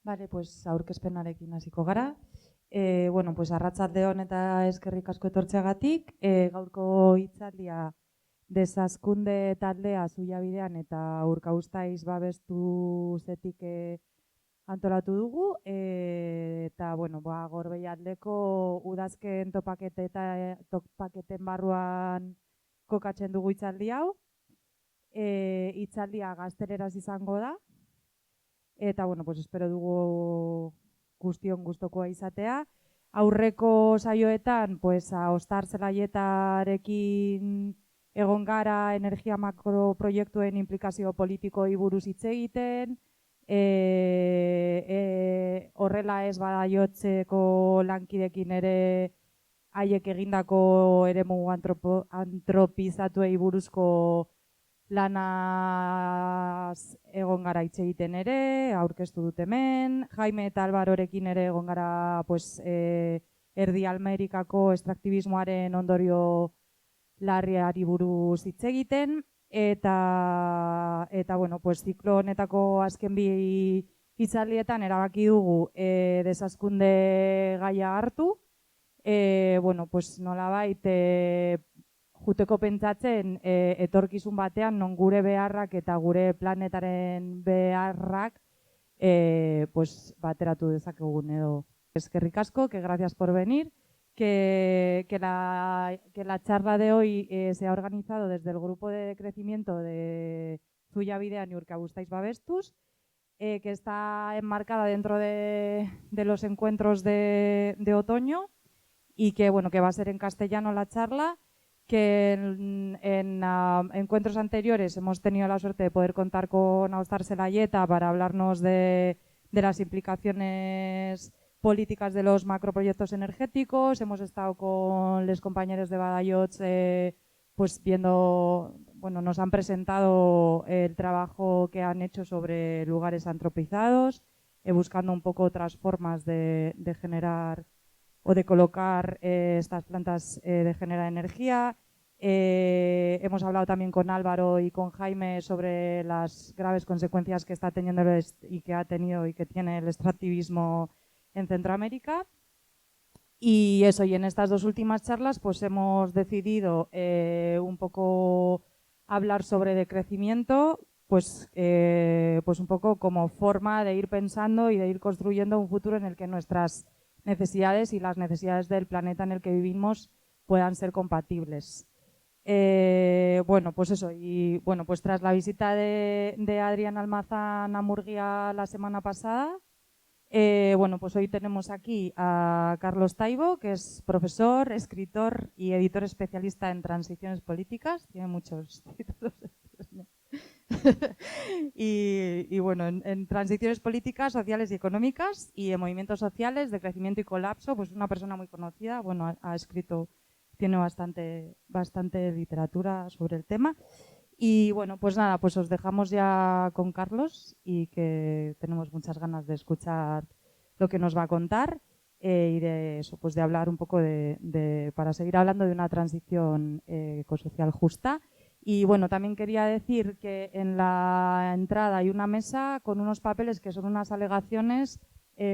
Bale, pues aurkezpenarekin hasiko gara. Bueno, pues arratsaldeon eta eskerrik asko etortzeagatik. Gaurko hitzaldia desazkunde taldea Zuiabidean eta Urkauztaiz babestu zetik antolatu dugu. Eta, bueno, Gorbeialdeko udazken topaketen barruan kokatzen dugu hitzaldi hau. Hitzaldia gazteleraz izango da. Eta, bueno, pues espero dugu guztion gustokoa izatea. Aurreko saioetan, pues, Ostar Zelaietarekin egon gara energia makroproiektuen implikazio politikoei buruz hitz egiten. Horrela ez Badajotzeko lankidekin ere haiek egindako eremu antropizatuei buruzko lanaz egon gara hitz egiten ere, aurkeztu dut hemen. Jaime eta Alvarorekin ere egon gara pues, Erdi Amerikako estraktibismoaren ondorio larriari buruz hitz egiten. Eta bueno, pues, ziklo honetako azken bi hitzaldietan erabaki dugu desazkunde gaia hartu. Bueno, pues, nolabait juteko pentsatzen etorkizun batean non gure beharrak eta gure planetaren beharrak pues, bateratu dezakegun edo. Eskerrik asko, que gracias por venir, que la charla de hoy se ha organizado desde el grupo de crecimiento de Zuiabidean y Urkabustaiz Babestuz, que está enmarcada dentro de los encuentros de otoño y que, bueno, que va a ser en castellano la charla. Que en encuentros anteriores hemos tenido la suerte de poder contar con Ostar Zelaieta para hablarnos de las implicaciones políticas de los macroproyectos energéticos. Hemos estado con los compañeros de Badajoz pues viendo, bueno, nos han presentado el trabajo que han hecho sobre lugares antropizados, buscando un poco otras formas de generar o de colocar estas plantas de generar energía. Hemos hablado también con Álvaro y con Jaime sobre las graves consecuencias que está teniendo y que ha tenido y que tiene el extractivismo en Centroamérica. Y eso, y en estas dos últimas charlas pues hemos decidido un poco hablar sobre decrecimiento, pues un poco como forma de ir pensando y de ir construyendo un futuro en el que nuestras necesidades y las necesidades del planeta en el que vivimos puedan ser compatibles. Bueno, pues eso, y bueno, pues tras la visita de Adrián Almazán a Murguía la semana pasada, bueno, pues hoy tenemos aquí a Carlos Taibo, que es profesor, escritor y editor especialista en transiciones políticas, tiene muchos títulos. Y bueno, en transiciones políticas, sociales y económicas y en movimientos sociales de crecimiento y colapso, pues una persona muy conocida, bueno, ha escrito, tiene bastante literatura sobre el tema. Y bueno, pues nada, pues os dejamos ya con Carlos y que tenemos muchas ganas de escuchar lo que nos va a contar y de eso, pues de hablar un poco para seguir hablando de una transición ecosocial justa. Y bueno, también quería decir que en la entrada hay una mesa con unos papeles que son unas alegaciones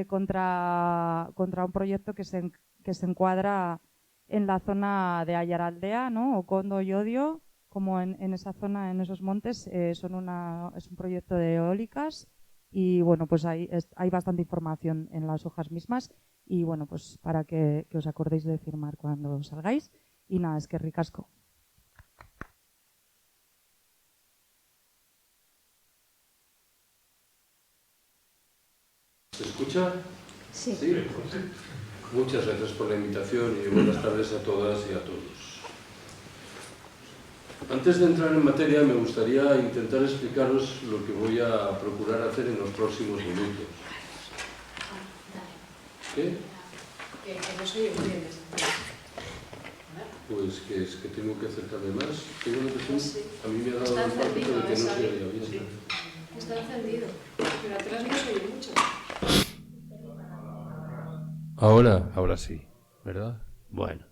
contra un proyecto que se encuadra en la zona de Ayaraldea, ¿no? Okondo y Odio, como en esa zona, en esos montes, es un proyecto de eólicas y bueno, pues hay bastante información en las hojas mismas y bueno, pues para que os acordéis de firmar cuando salgáis. Y nada, es que ricasco. ¿Se escucha? Sí. ¿Sí? Muchas gracias por la invitación y buenas tardes a todas y a todos. Antes de entrar en materia, me gustaría intentar explicaros lo que voy a procurar hacer en los próximos minutos. ¿Qué? Que no soy bien. Pues que es que tengo que acercarme más. Tengo la impresión, Sí. a mí me ha dado Está el impacto encendido, de que no se ¿sabes? oía bien. Sí. Está encendido, pero atrás no se oye mucho. Ahora sí, ¿verdad? Bueno.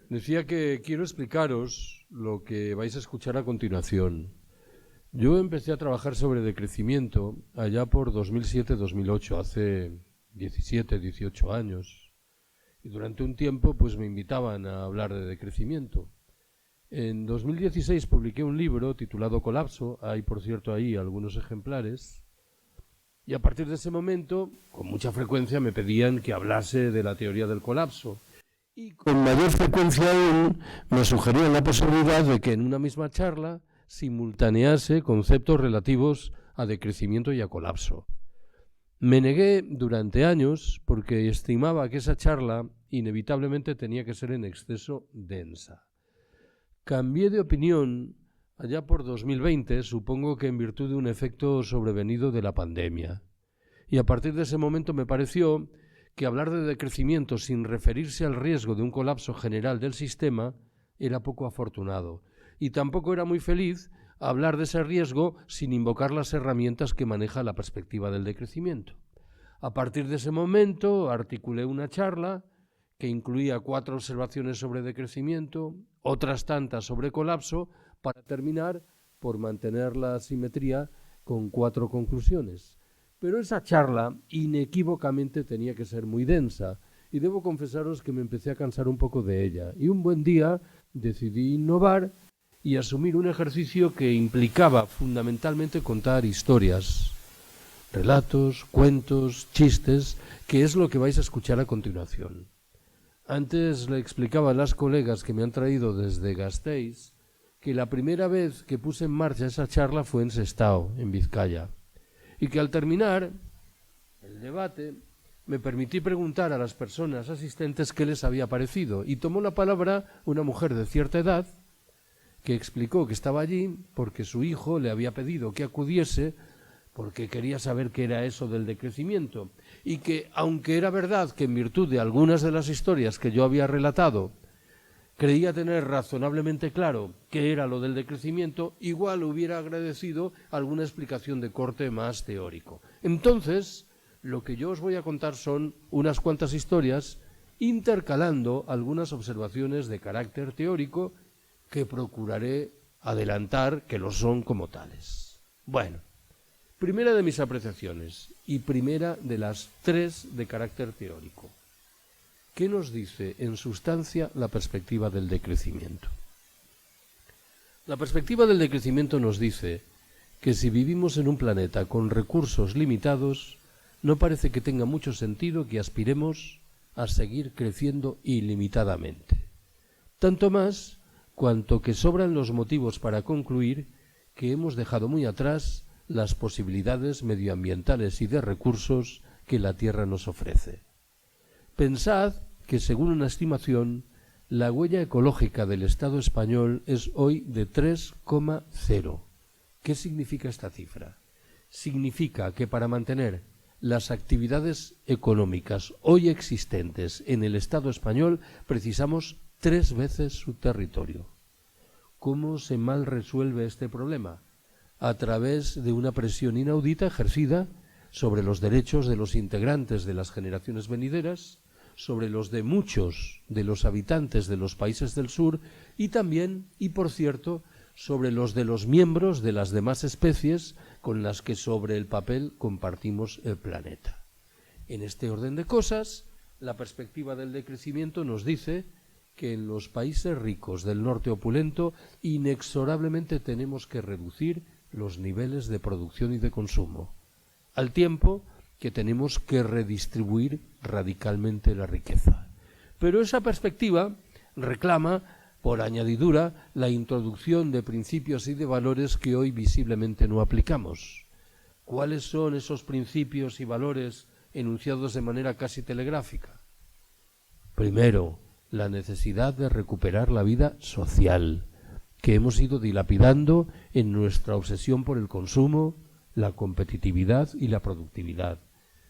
Decía que quiero explicaros lo que vais a escuchar a continuación. Yo empecé a trabajar sobre decrecimiento allá por 2007-2008, hace 17, 18 años. Y durante un tiempo pues me invitaban a hablar de decrecimiento. En 2016 publiqué un libro titulado Colapso, hay por cierto ahí algunos ejemplares, y a partir de ese momento, con mucha frecuencia me pedían que hablase de la teoría del colapso. Y con mayor frecuencia aún me sugerían la posibilidad de que en una misma charla simultanease conceptos relativos a decrecimiento y a colapso. Me negué durante años porque estimaba que esa charla inevitablemente tenía que ser en exceso densa. Cambié de opinión allá por 2020, supongo que en virtud de un efecto sobrevenido de la pandemia. Y a partir de ese momento me pareció que hablar de decrecimiento sin referirse al riesgo de un colapso general del sistema era poco afortunado. Y tampoco era muy feliz hablar de ese riesgo sin invocar las herramientas que maneja la perspectiva del decrecimiento. A partir de ese momento articulé una charla que incluía 4 observaciones sobre decrecimiento, otras tantas sobre colapso, para terminar por mantener la simetría con 4 conclusiones. Pero esa charla inequívocamente tenía que ser muy densa y debo confesaros que me empecé a cansar un poco de ella. Y un buen día decidí innovar y asumir un ejercicio que implicaba fundamentalmente contar historias, relatos, cuentos, chistes, que es lo que vais a escuchar a continuación. Antes le explicaba a las colegas que me han traído desde Gasteiz que la primera vez que puse en marcha esa charla fue en Sestao, en Vizcaya, y que al terminar el debate me permití preguntar a las personas asistentes qué les había parecido, y tomó la palabra una mujer de cierta edad que explicó que estaba allí porque su hijo le había pedido que acudiese porque quería saber qué era eso del decrecimiento, y que, aunque era verdad que en virtud de algunas de las historias que yo había relatado creía tener razonablemente claro qué era lo del decrecimiento, igual hubiera agradecido alguna explicación de corte más teórico. Entonces, lo que yo os voy a contar son unas cuantas historias intercalando algunas observaciones de carácter teórico que procuraré adelantar que lo son como tales. Bueno, primera de mis apreciaciones y primera de las 3 de carácter teórico. ¿Qué nos dice en sustancia la perspectiva del decrecimiento? La perspectiva del decrecimiento nos dice que si vivimos en un planeta con recursos limitados, no parece que tenga mucho sentido que aspiremos a seguir creciendo ilimitadamente. Tanto más cuanto que sobran los motivos para concluir que hemos dejado muy atrás las posibilidades medioambientales y de recursos que la Tierra nos ofrece. Pensad que, según una estimación, la huella ecológica del Estado español es hoy de 3,0. ¿Qué significa esta cifra? Significa que para mantener las actividades económicas hoy existentes en el Estado español precisamos 3 veces su territorio. ¿Cómo se mal resuelve este problema? A través de una presión inaudita ejercida sobre los derechos de los integrantes de las generaciones venideras, sobre los de muchos de los habitantes de los países del sur y también, y por cierto, sobre los de los miembros de las demás especies con las que sobre el papel compartimos el planeta. En este orden de cosas, la perspectiva del decrecimiento nos dice que en los países ricos del norte opulento inexorablemente tenemos que reducir los niveles de producción y de consumo, al tiempo que tenemos que redistribuir radicalmente la riqueza. Pero esa perspectiva reclama, por añadidura, la introducción de principios y de valores que hoy visiblemente no aplicamos. ¿Cuáles son esos principios y valores enunciados de manera casi telegráfica? Primero, la necesidad de recuperar la vida social, que hemos ido dilapidando en nuestra obsesión por el consumo, la competitividad y la productividad.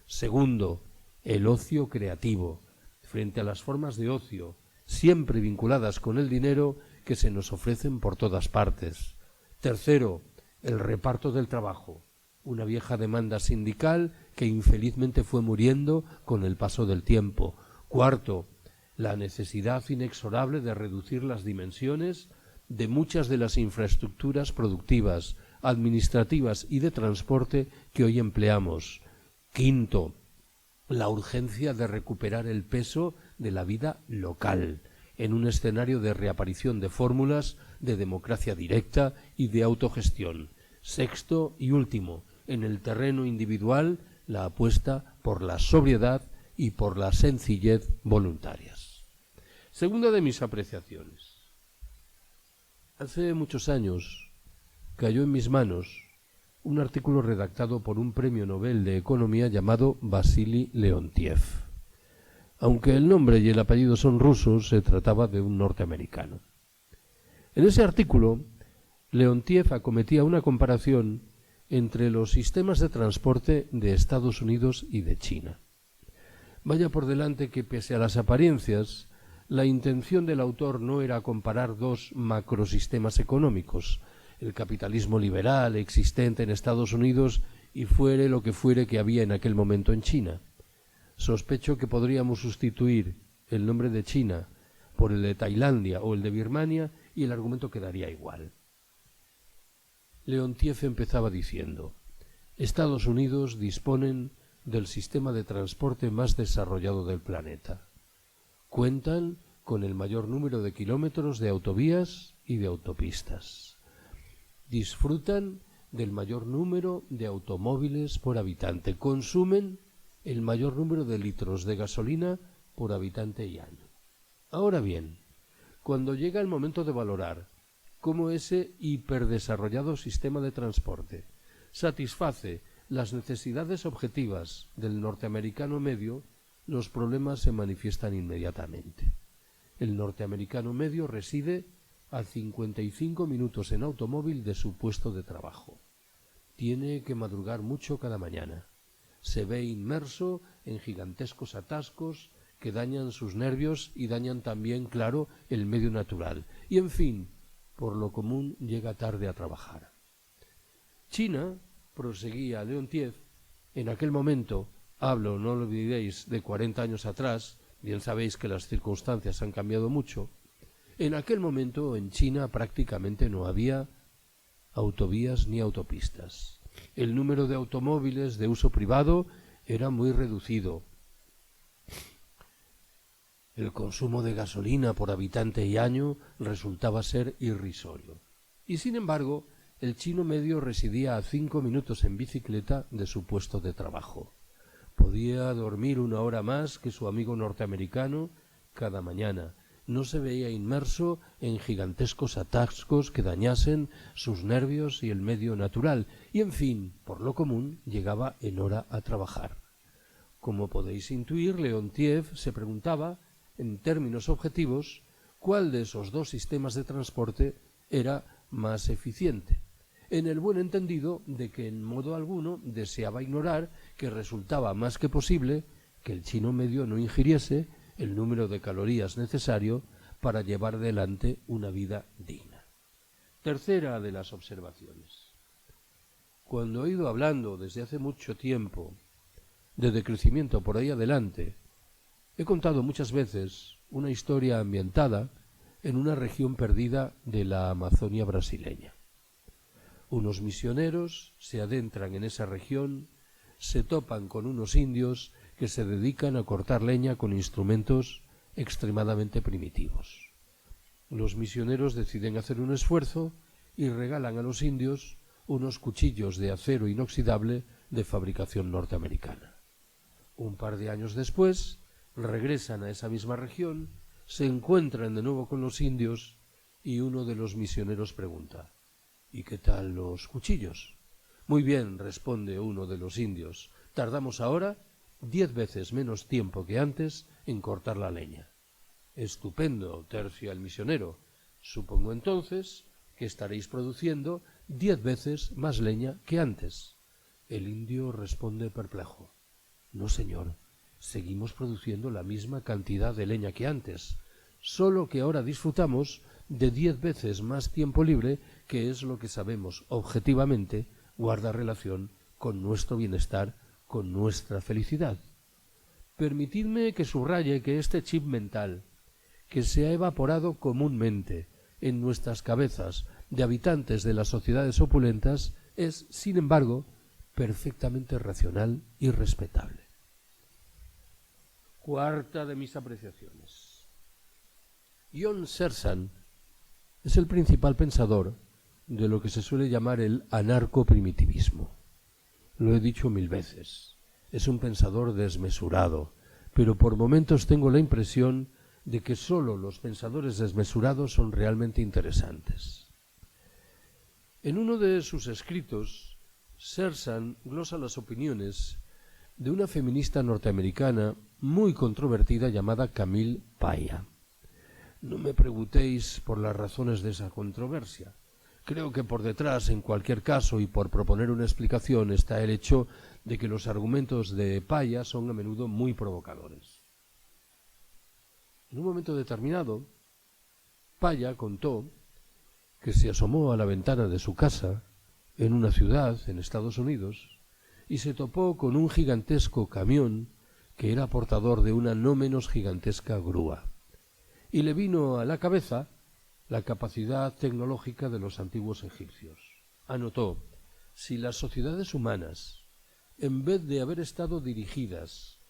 Segundo, el ocio creativo, frente a las formas de ocio, siempre vinculadas con el dinero que se nos ofrecen por todas partes. Tercero, el reparto del trabajo, una vieja demanda sindical que infelizmente fue muriendo con el paso del tiempo. Cuarto, la necesidad inexorable de reducir las dimensiones de muchas de las infraestructuras productivas, administrativas y de transporte que hoy empleamos. Quinto, la urgencia de recuperar el peso de la vida local en un escenario de reaparición de fórmulas de democracia directa y de autogestión. Sexto y último, en el terreno individual, la apuesta por la sobriedad y por la sencillez voluntarias. Segunda de mis apreciaciones. Hace muchos años cayó en mis manos un artículo redactado por un premio Nobel de Economía llamado Vasily Leontiev. Aunque el nombre y el apellido son rusos, se trataba de un norteamericano. En ese artículo, Leontiev acometía una comparación entre los sistemas de transporte de Estados Unidos y de China. Vaya por delante que, pese a las apariencias, la intención del autor no era comparar dos macrosistemas económicos, el capitalismo liberal existente en Estados Unidos y fuere lo que fuere que había en aquel momento en China. Sospecho que podríamos sustituir el nombre de China por el de Tailandia o el de Birmania y el argumento quedaría igual. Leontiev empezaba diciendo: Estados Unidos disponen del sistema de transporte más desarrollado del planeta. Cuentan con el mayor número de kilómetros de autovías y de autopistas. Disfrutan del mayor número de automóviles por habitante. Consumen el mayor número de litros de gasolina por habitante y año. Ahora bien, cuando llega el momento de valorar cómo ese hiperdesarrollado sistema de transporte satisface las necesidades objetivas del norteamericano medio, los problemas se manifiestan inmediatamente. El norteamericano medio reside a 55 minutos en automóvil de su puesto de trabajo. Tiene que madrugar mucho cada mañana. Se ve inmerso en gigantescos atascos que dañan sus nervios y dañan también, claro, el medio natural. Y, en fin, por lo común llega tarde a trabajar. China, proseguía Leontiev, en aquel momento, hablo, no lo olvidéis, de 40 años atrás, bien sabéis que las circunstancias han cambiado mucho, en aquel momento en China prácticamente no había autovías ni autopistas. El número de automóviles de uso privado era muy reducido. El consumo de gasolina por habitante y año resultaba ser irrisorio. Y sin embargo, el chino medio residía a 5 minutos en bicicleta de su puesto de trabajo. Podía dormir 1 hora más que su amigo norteamericano cada mañana. No se veía inmerso en gigantescos atascos que dañasen sus nervios y el medio natural, y en fin, por lo común, llegaba en hora a trabajar. Como podéis intuir, Leontiev se preguntaba, en términos objetivos, cuál de esos dos sistemas de transporte era más eficiente, en el buen entendido de que en modo alguno deseaba ignorar que resultaba más que posible que el chino medio no ingiriese el número de calorías necesario para llevar adelante una vida digna. Tercera de las observaciones. Cuando he ido hablando desde hace mucho tiempo de decrecimiento por ahí adelante, he contado muchas veces una historia ambientada en una región perdida de la Amazonia brasileña. Unos misioneros se adentran en esa región, se topan con unos indios que se dedican a cortar leña con instrumentos extremadamente primitivos. Los misioneros deciden hacer un esfuerzo y regalan a los indios unos cuchillos de acero inoxidable de fabricación norteamericana. Un par de años después, regresan a esa misma región, se encuentran de nuevo con los indios y uno de los misioneros pregunta: ¿y qué tal los cuchillos? Muy bien, responde uno de los indios, tardamos ahora 10 veces menos tiempo que antes en cortar la leña. Estupendo, tercia el misionero. Supongo entonces que estaréis produciendo 10 veces más leña que antes. El indio responde perplejo: no, señor, seguimos produciendo la misma cantidad de leña que antes, solo que ahora disfrutamos de 10 veces más tiempo libre, que es lo que sabemos objetivamente guarda relación con nuestro bienestar, con nuestra felicidad. Permitidme que subraye que este chip mental, que se ha evaporado comúnmente en nuestras cabezas de habitantes de las sociedades opulentas es, sin embargo, perfectamente racional y respetable. Cuarta de mis apreciaciones. Jon Sersan es el principal pensador de lo que se suele llamar el anarcoprimitivismo. Lo he dicho 1000 veces. Es un pensador desmesurado, pero por momentos tengo la impresión de que solo los pensadores desmesurados son realmente interesantes. En uno de sus escritos, Sersan glosa las opiniones de una feminista norteamericana muy controvertida llamada Camille Paya. No me preguntéis por las razones de esa controversia. Creo que por detrás, en cualquier caso, y por proponer una explicación, está el hecho de que los argumentos de Paya son a menudo muy provocadores. En un momento determinado, Paya contó que se asomó a la ventana de su casa en una ciudad en Estados Unidos y se topó con un gigantesco camión que era portador de una no menos gigantesca grúa. Y le vino a la cabeza la capacidad tecnológica de los antiguos egipcios. Anotó: si las sociedades humanas, en vez de haber estado dirigidas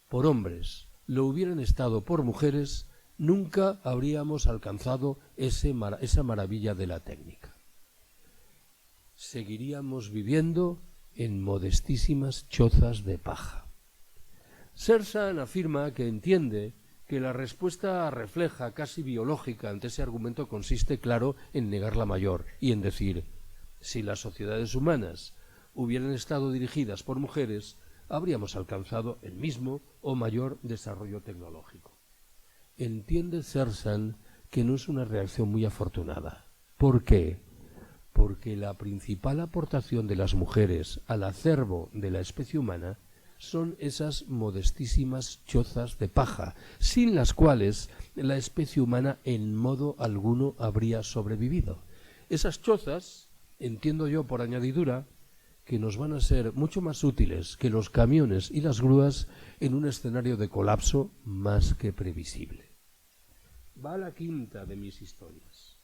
por hombres, lo hubieran estado por mujeres, nunca habríamos alcanzado esa maravilla de la técnica. Seguiríamos viviendo en modestísimas chozas de paja. Sersan afirma que entiende que la respuesta refleja casi biológica ante ese argumento consiste, claro, en negar la mayor y en decir: si las sociedades humanas hubieran estado dirigidas por mujeres, habríamos alcanzado el mismo o mayor desarrollo tecnológico. Entiende Sersan que no es una reacción muy afortunada. ¿Por qué? Porque la principal aportación de las mujeres al acervo de la especie humana son esas modestísimas chozas de paja, sin las cuales la especie humana en modo alguno habría sobrevivido. Esas chozas, entiendo yo por añadidura, que nos van a ser mucho más útiles que los camiones y las grúas en un escenario de colapso más que previsible. Va a la quinta de mis historias.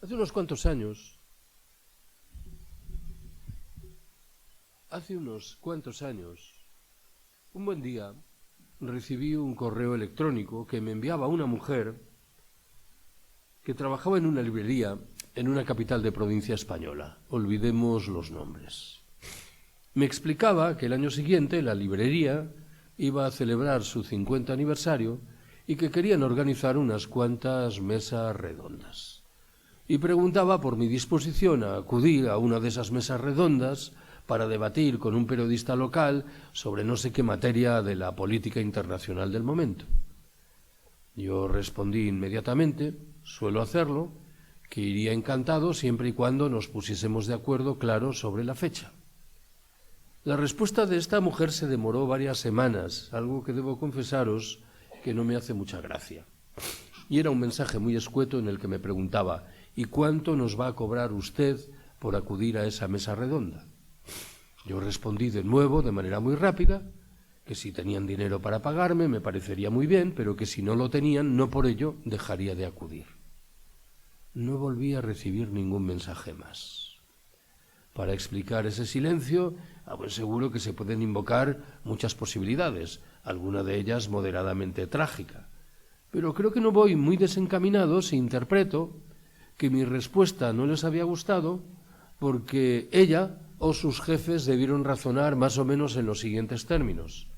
Hace unos cuantos años, un buen día, recibí un correo electrónico que me enviaba una mujer que trabajaba en una librería en una capital de provincia española. Olvidemos los nombres. Me explicaba que el año siguiente la librería iba a celebrar su 50 aniversario y que querían organizar unas cuantas mesas redondas. Y preguntaba por mi disposición a acudir a una de esas mesas redondas para debatir con un periodista local sobre no sé qué materia de la política internacional del momento. Yo respondí inmediatamente, suelo hacerlo, que iría encantado siempre y cuando nos pusiésemos de acuerdo, claro, sobre la fecha. La respuesta de esta mujer se demoró varias semanas, algo que debo confesaros que no me hace mucha gracia. Y era un mensaje muy escueto en el que me preguntaba: ¿y cuánto nos va a cobrar usted por acudir a esa mesa redonda? Yo respondí de nuevo, de manera muy rápida, que si tenían dinero para pagarme me parecería muy bien, pero que si no lo tenían, no por ello dejaría de acudir. No volví a recibir ningún mensaje más. Para explicar ese silencio, a buen seguro que se pueden invocar muchas posibilidades, alguna de ellas moderadamente trágica. Pero creo que no voy muy desencaminado si interpreto que mi respuesta no les había gustado porque ella o sus jefes debieron razonar más o menos en los siguientes términos.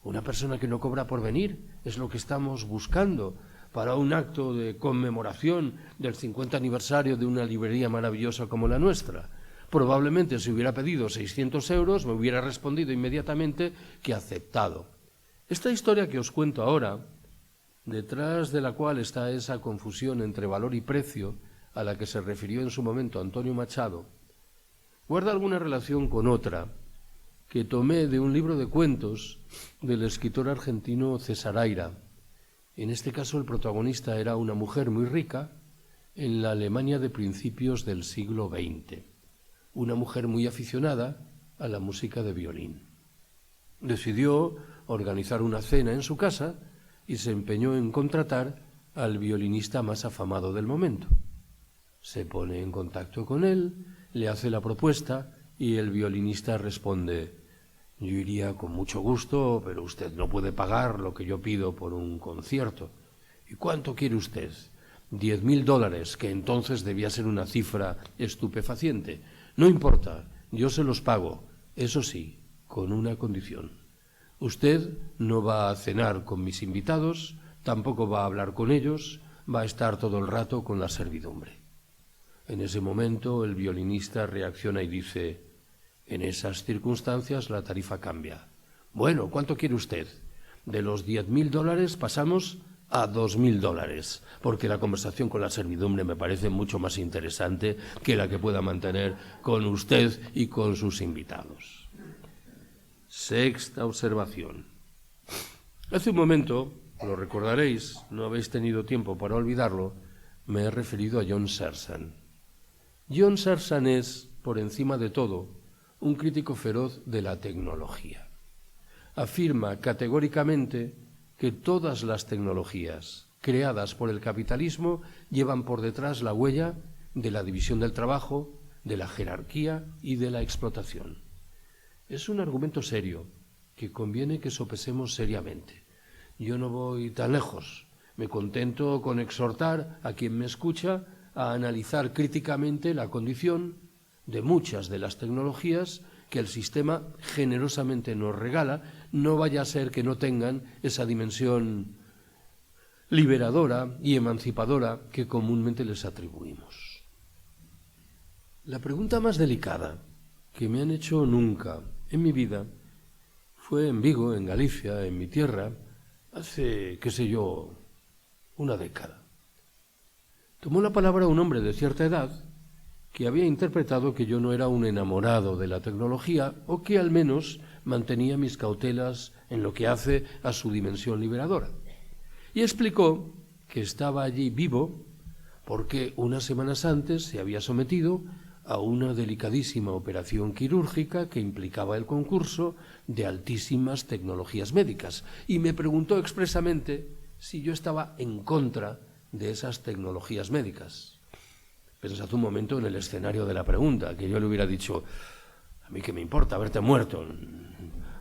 Una persona que no cobra por venir es lo que estamos buscando para un acto de conmemoración del 50 aniversario de una librería maravillosa como la nuestra. Probablemente si hubiera pedido 600 euros me hubiera respondido inmediatamente que aceptado. Esta historia que os cuento ahora, detrás de la cual está esa confusión entre valor y precio a la que se refirió en su momento Antonio Machado, guarda alguna relación con otra que tomé de un libro de cuentos del escritor argentino César Aira. En este caso el protagonista era una mujer muy rica en la Alemania de principios del siglo XX, una mujer muy aficionada a la música de violín. Decidió organizar una cena en su casa y se empeñó en contratar al violinista más afamado del momento. Se pone en contacto con él, le hace la propuesta y el violinista responde: yo iría con mucho gusto, pero usted no puede pagar lo que yo pido por un concierto. ¿Y cuánto quiere usted? $10.000, que entonces debía ser una cifra estupefaciente. No importa, yo se los pago, eso sí, con una condición. Usted no va a cenar con mis invitados, tampoco va a hablar con ellos, va a estar todo el rato con la servidumbre. En ese momento el violinista reacciona y dice: en esas circunstancias la tarifa cambia. Bueno, ¿cuánto quiere usted? De los $10.000 pasamos a $2.000, porque la conversación con la servidumbre me parece mucho más interesante que la que pueda mantener con usted y con sus invitados. Sexta observación. Hace un momento, lo recordaréis, no habéis tenido tiempo para olvidarlo, me he referido a John Searson. John Searson es, por encima de todo, un crítico feroz de la tecnología. Afirma categóricamente que todas las tecnologías creadas por el capitalismo llevan por detrás la huella de la división del trabajo, de la jerarquía y de la explotación. Es un argumento serio que conviene que sopesemos seriamente. Yo no voy tan lejos, me contento con exhortar a quien me escucha a analizar críticamente la condición de muchas de las tecnologías que el sistema generosamente nos regala, no vaya a ser que no tengan esa dimensión liberadora y emancipadora que comúnmente les atribuimos. La pregunta más delicada que me han hecho nunca en mi vida fue en Vigo, en Galicia, en mi tierra, hace, qué sé yo, una década. Tomó la palabra un hombre de cierta edad que había interpretado que yo no era un enamorado de la tecnología o que al menos mantenía mis cautelas en lo que hace a su dimensión liberadora. Y explicó que estaba allí vivo porque unas semanas antes se había sometido a una delicadísima operación quirúrgica que implicaba el concurso de altísimas tecnologías médicas y me preguntó expresamente si yo estaba en contra de esas tecnologías médicas. Pensad un momento en el escenario de la pregunta, que yo le hubiera dicho: a mí qué me importa haberte muerto.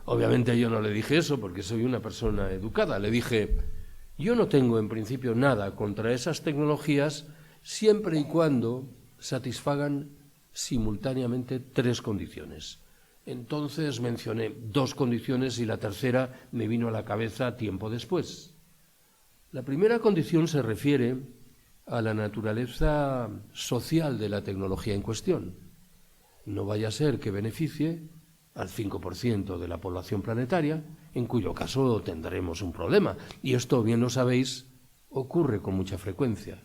Obviamente yo no le dije eso porque soy una persona educada. Le dije: yo no tengo en principio nada contra esas tecnologías siempre y cuando satisfagan simultáneamente 3 condiciones. Entonces mencioné 2 condiciones y la tercera me vino a la cabeza tiempo después. La primera condición se refiere a la naturaleza social de la tecnología en cuestión. No vaya a ser que beneficie al 5% de la población planetaria, en cuyo caso tendremos un problema. Y esto, bien lo sabéis, ocurre con mucha frecuencia.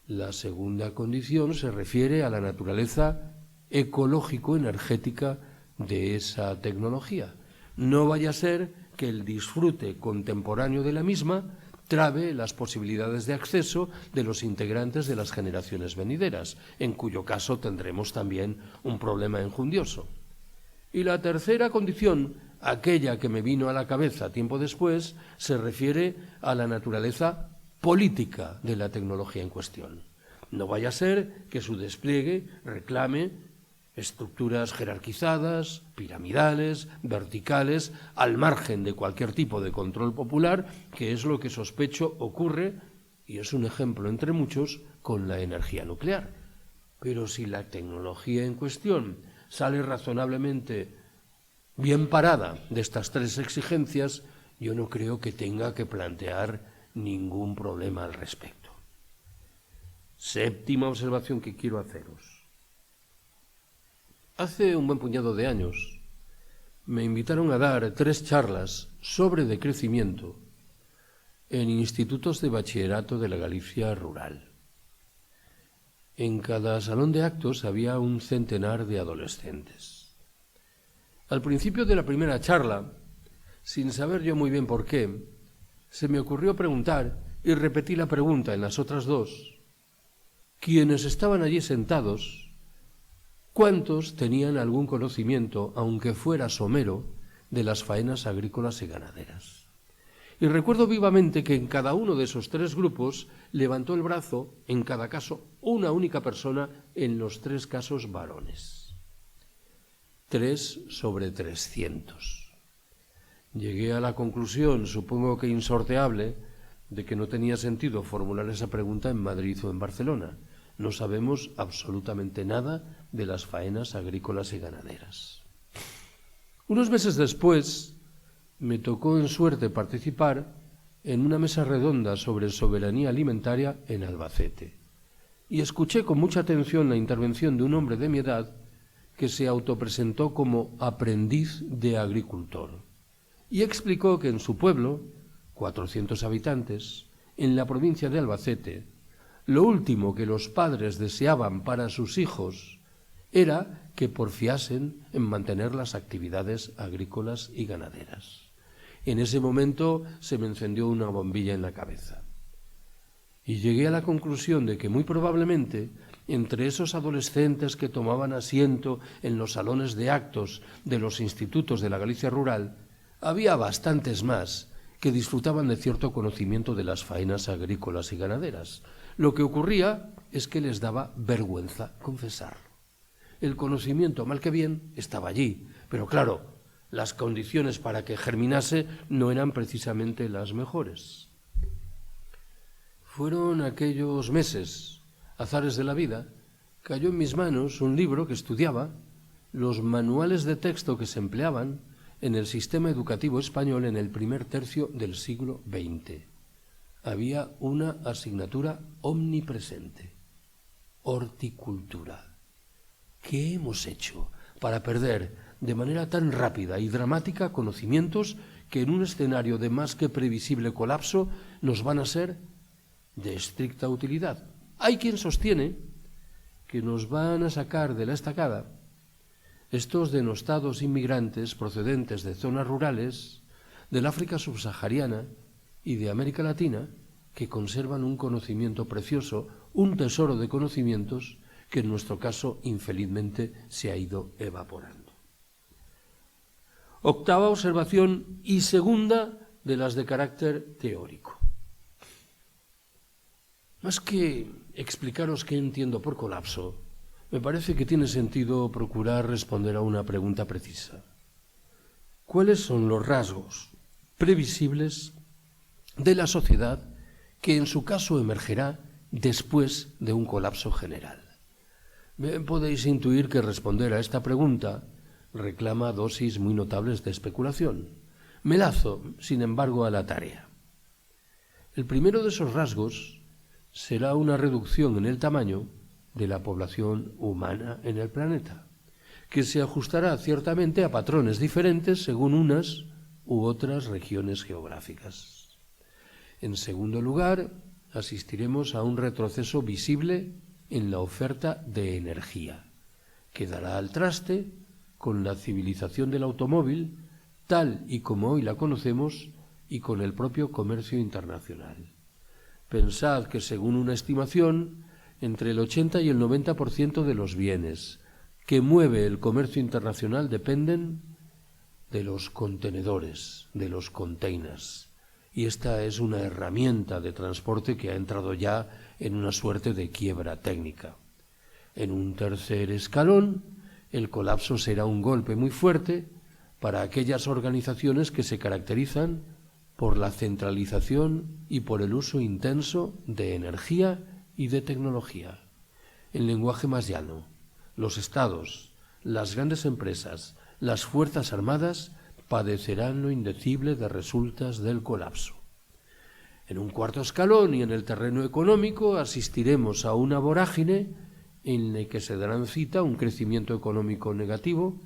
La segunda condición se refiere a la naturaleza ecológico-energética de esa tecnología. No vaya a ser que el disfrute contemporáneo de la misma trabe las posibilidades de acceso de los integrantes de las generaciones venideras, en cuyo caso tendremos también un problema enjundioso. Y la tercera condición, aquella que me vino a la cabeza tiempo después, se refiere a la naturaleza política de la tecnología en cuestión. No vaya a ser que su despliegue reclame estructuras jerarquizadas, piramidales, verticales, al margen de cualquier tipo de control popular, que es lo que sospecho ocurre, y es un ejemplo entre muchos, con la energía nuclear. Pero si la tecnología en cuestión sale razonablemente bien parada de estas 3 exigencias, yo no creo que tenga que plantear ningún problema al respecto. Séptima observación que quiero haceros. Hace un buen puñado de años me invitaron a dar 3 charlas sobre decrecimiento en institutos de bachillerato de la Galicia rural. En cada salón de actos había un centenar de adolescentes. Al principio de la primera charla, sin saber yo muy bien por qué, se me ocurrió preguntar, y repetí la pregunta en las otras 2, quienes estaban allí sentados, ¿cuántos tenían algún conocimiento, aunque fuera somero, de las faenas agrícolas y ganaderas? Y recuerdo vivamente que en cada uno de esos 3 grupos levantó el brazo, en cada caso, una única persona, en los 3 casos varones. 3 sobre 300. Llegué a la conclusión, supongo que insorteable, de que no tenía sentido formular esa pregunta en Madrid o en Barcelona. No sabemos absolutamente nada de las faenas agrícolas y ganaderas. Unos meses después, me tocó en suerte participar en una mesa redonda sobre soberanía alimentaria en Albacete. Y escuché con mucha atención la intervención de un hombre de mi edad que se autopresentó como aprendiz de agricultor. Y explicó que en su pueblo, 400 habitantes, en la provincia de Albacete, lo último que los padres deseaban para sus hijos era que porfiasen en mantener las actividades agrícolas y ganaderas. En ese momento se me encendió una bombilla en la cabeza. Y llegué a la conclusión de que muy probablemente entre esos adolescentes que tomaban asiento en los salones de actos de los institutos de la Galicia rural, había bastantes más que disfrutaban de cierto conocimiento de las faenas agrícolas y ganaderas. Lo que ocurría es que les daba vergüenza confesarlo. El conocimiento, mal que bien, estaba allí, pero claro, las condiciones para que germinase no eran precisamente las mejores. Fueron aquellos meses, azares de la vida, cayó en mis manos un libro que estudiaba los manuales de texto que se empleaban en el sistema educativo español en el primer tercio del siglo XX. Había una asignatura omnipresente: horticultura. ¿Qué hemos hecho para perder de manera tan rápida y dramática conocimientos que en un escenario de más que previsible colapso nos van a ser de estricta utilidad? Hay quien sostiene que nos van a sacar de la estacada estos denostados inmigrantes procedentes de zonas rurales, del África subsahariana y de América Latina, que conservan un conocimiento precioso, un tesoro de conocimientos que en nuestro caso infelizmente se ha ido evaporando. Octava observación y segunda de las de carácter teórico. Más que explicaros qué entiendo por colapso, me parece que tiene sentido procurar responder a una pregunta precisa. ¿Cuáles son los rasgos previsibles de la sociedad que en su caso emergerá después de un colapso general? Bien, podéis intuir que responder a esta pregunta reclama dosis muy notables de especulación. Me lazo, sin embargo, a la tarea. El primero de esos rasgos será una reducción en el tamaño de la población humana en el planeta, que se ajustará ciertamente a patrones diferentes según unas u otras regiones geográficas. En segundo lugar, asistiremos a un retroceso visible en la oferta de energía, que dará al traste con la civilización del automóvil, tal y como hoy la conocemos, y con el propio comercio internacional. Pensad que, según una estimación, entre el 80 y el 90% de los bienes que mueve el comercio internacional dependen de los contenedores, de los containers. Y esta es una herramienta de transporte que ha entrado ya en una suerte de quiebra técnica. En un tercer escalón, el colapso será un golpe muy fuerte para aquellas organizaciones que se caracterizan por la centralización y por el uso intenso de energía y de tecnología. En lenguaje más llano, los estados, las grandes empresas, las fuerzas armadas padecerán lo indecible de resultas del colapso. En un cuarto escalón y en el terreno económico asistiremos a una vorágine en la que se darán cita un crecimiento económico negativo,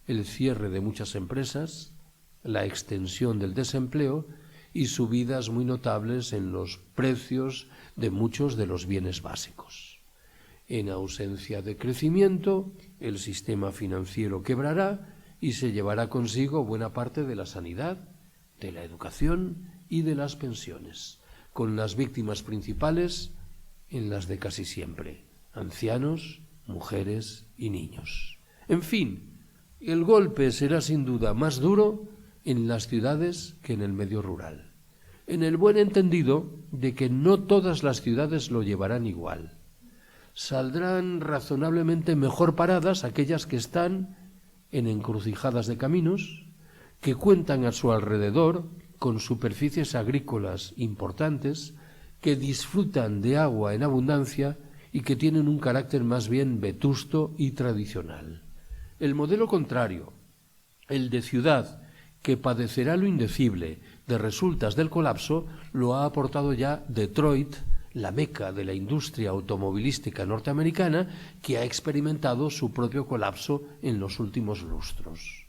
el cierre de muchas empresas, la extensión del desempleo y subidas muy notables en los precios de muchos de los bienes básicos. En ausencia de crecimiento, el sistema financiero quebrará y se llevará consigo buena parte de la sanidad, de la educación y de las pensiones, con las víctimas principales en las de casi siempre: ancianos, mujeres y niños. En fin, el golpe será sin duda más duro en las ciudades que en el medio rural. en el buen entendido de que no todas las ciudades lo llevarán igual. Saldrán razonablemente mejor paradas aquellas que están en encrucijadas de caminos, que cuentan a su alrededor con superficies agrícolas importantes, que disfrutan de agua en abundancia y que tienen un carácter más bien vetusto y tradicional. El modelo contrario, el de ciudad, que padecerá lo indecible de resultas del colapso, lo ha aportado ya Detroit, la meca de la industria automovilística norteamericana, que ha experimentado su propio colapso en los últimos lustros.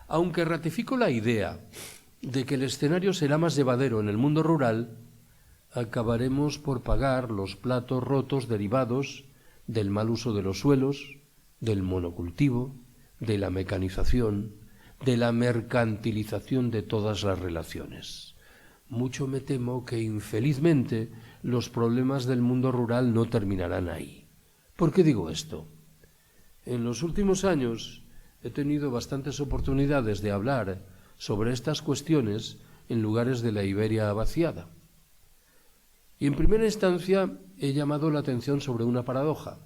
Aunque ratifico la idea de que el escenario será más llevadero en el mundo rural, acabaremos por pagar los platos rotos derivados del mal uso de los suelos, del monocultivo, de la mecanización, de la mercantilización de todas las relaciones. Mucho me temo que, infelizmente, los problemas del mundo rural no terminarán ahí. ¿Por qué digo esto? En los últimos años he tenido bastantes oportunidades de hablar sobre estas cuestiones en lugares de la Iberia vaciada. Y en primera instancia he llamado la atención sobre una paradoja.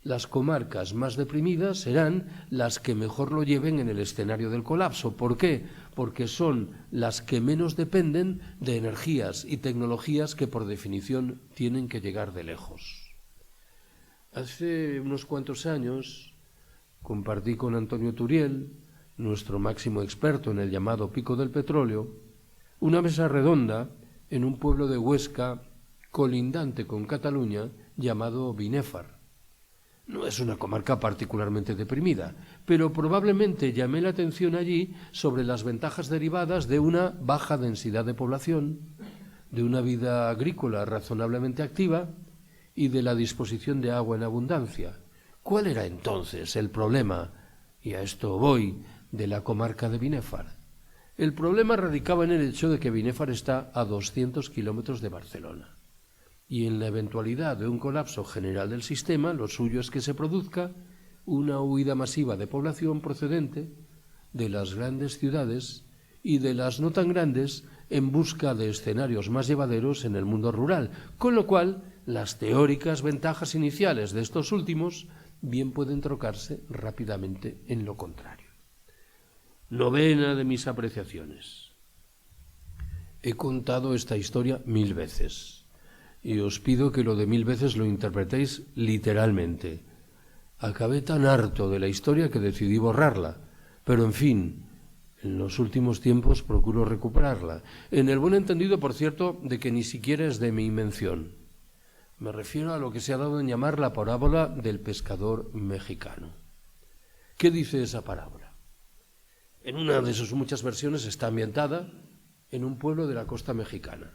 Las comarcas más deprimidas serán las que mejor lo lleven en el escenario del colapso. ¿Por qué? Porque son las que menos dependen de energías y tecnologías que por definición tienen que llegar de lejos. Hace unos cuantos años compartí con Antonio Turiel, nuestro máximo experto en el llamado pico del petróleo, una mesa redonda en un pueblo de Huesca colindante con Cataluña llamado Binéfar. No es una comarca particularmente deprimida, pero probablemente llamé la atención allí sobre las ventajas derivadas de una baja densidad de población, de una vida agrícola razonablemente activa y de la disposición de agua en abundancia. ¿Cuál era entonces el problema? Y a esto voy, de la comarca de Binéfar. El problema radicaba en el hecho de que Binéfar está a 200 kilómetros de Barcelona. Y en la eventualidad de un colapso general del sistema, lo suyo es que se produzca una huida masiva de población procedente de las grandes ciudades y de las no tan grandes en busca de escenarios más llevaderos en el mundo rural, con lo cual las teóricas ventajas iniciales de estos últimos bien pueden trocarse rápidamente en lo contrario. Novena de mis apreciaciones. He contado esta historia 1000 veces. Y os pido que lo de 1000 veces lo interpretéis literalmente. Acabé tan harto de la historia que decidí borrarla, pero en fin, en los últimos tiempos procuro recuperarla, en el buen entendido, por cierto, de que ni siquiera es de mi invención. Me refiero a lo que se ha dado en llamar la parábola del pescador mexicano. ¿Qué dice esa parábola? En una de sus muchas versiones está ambientada en un pueblo de la costa mexicana.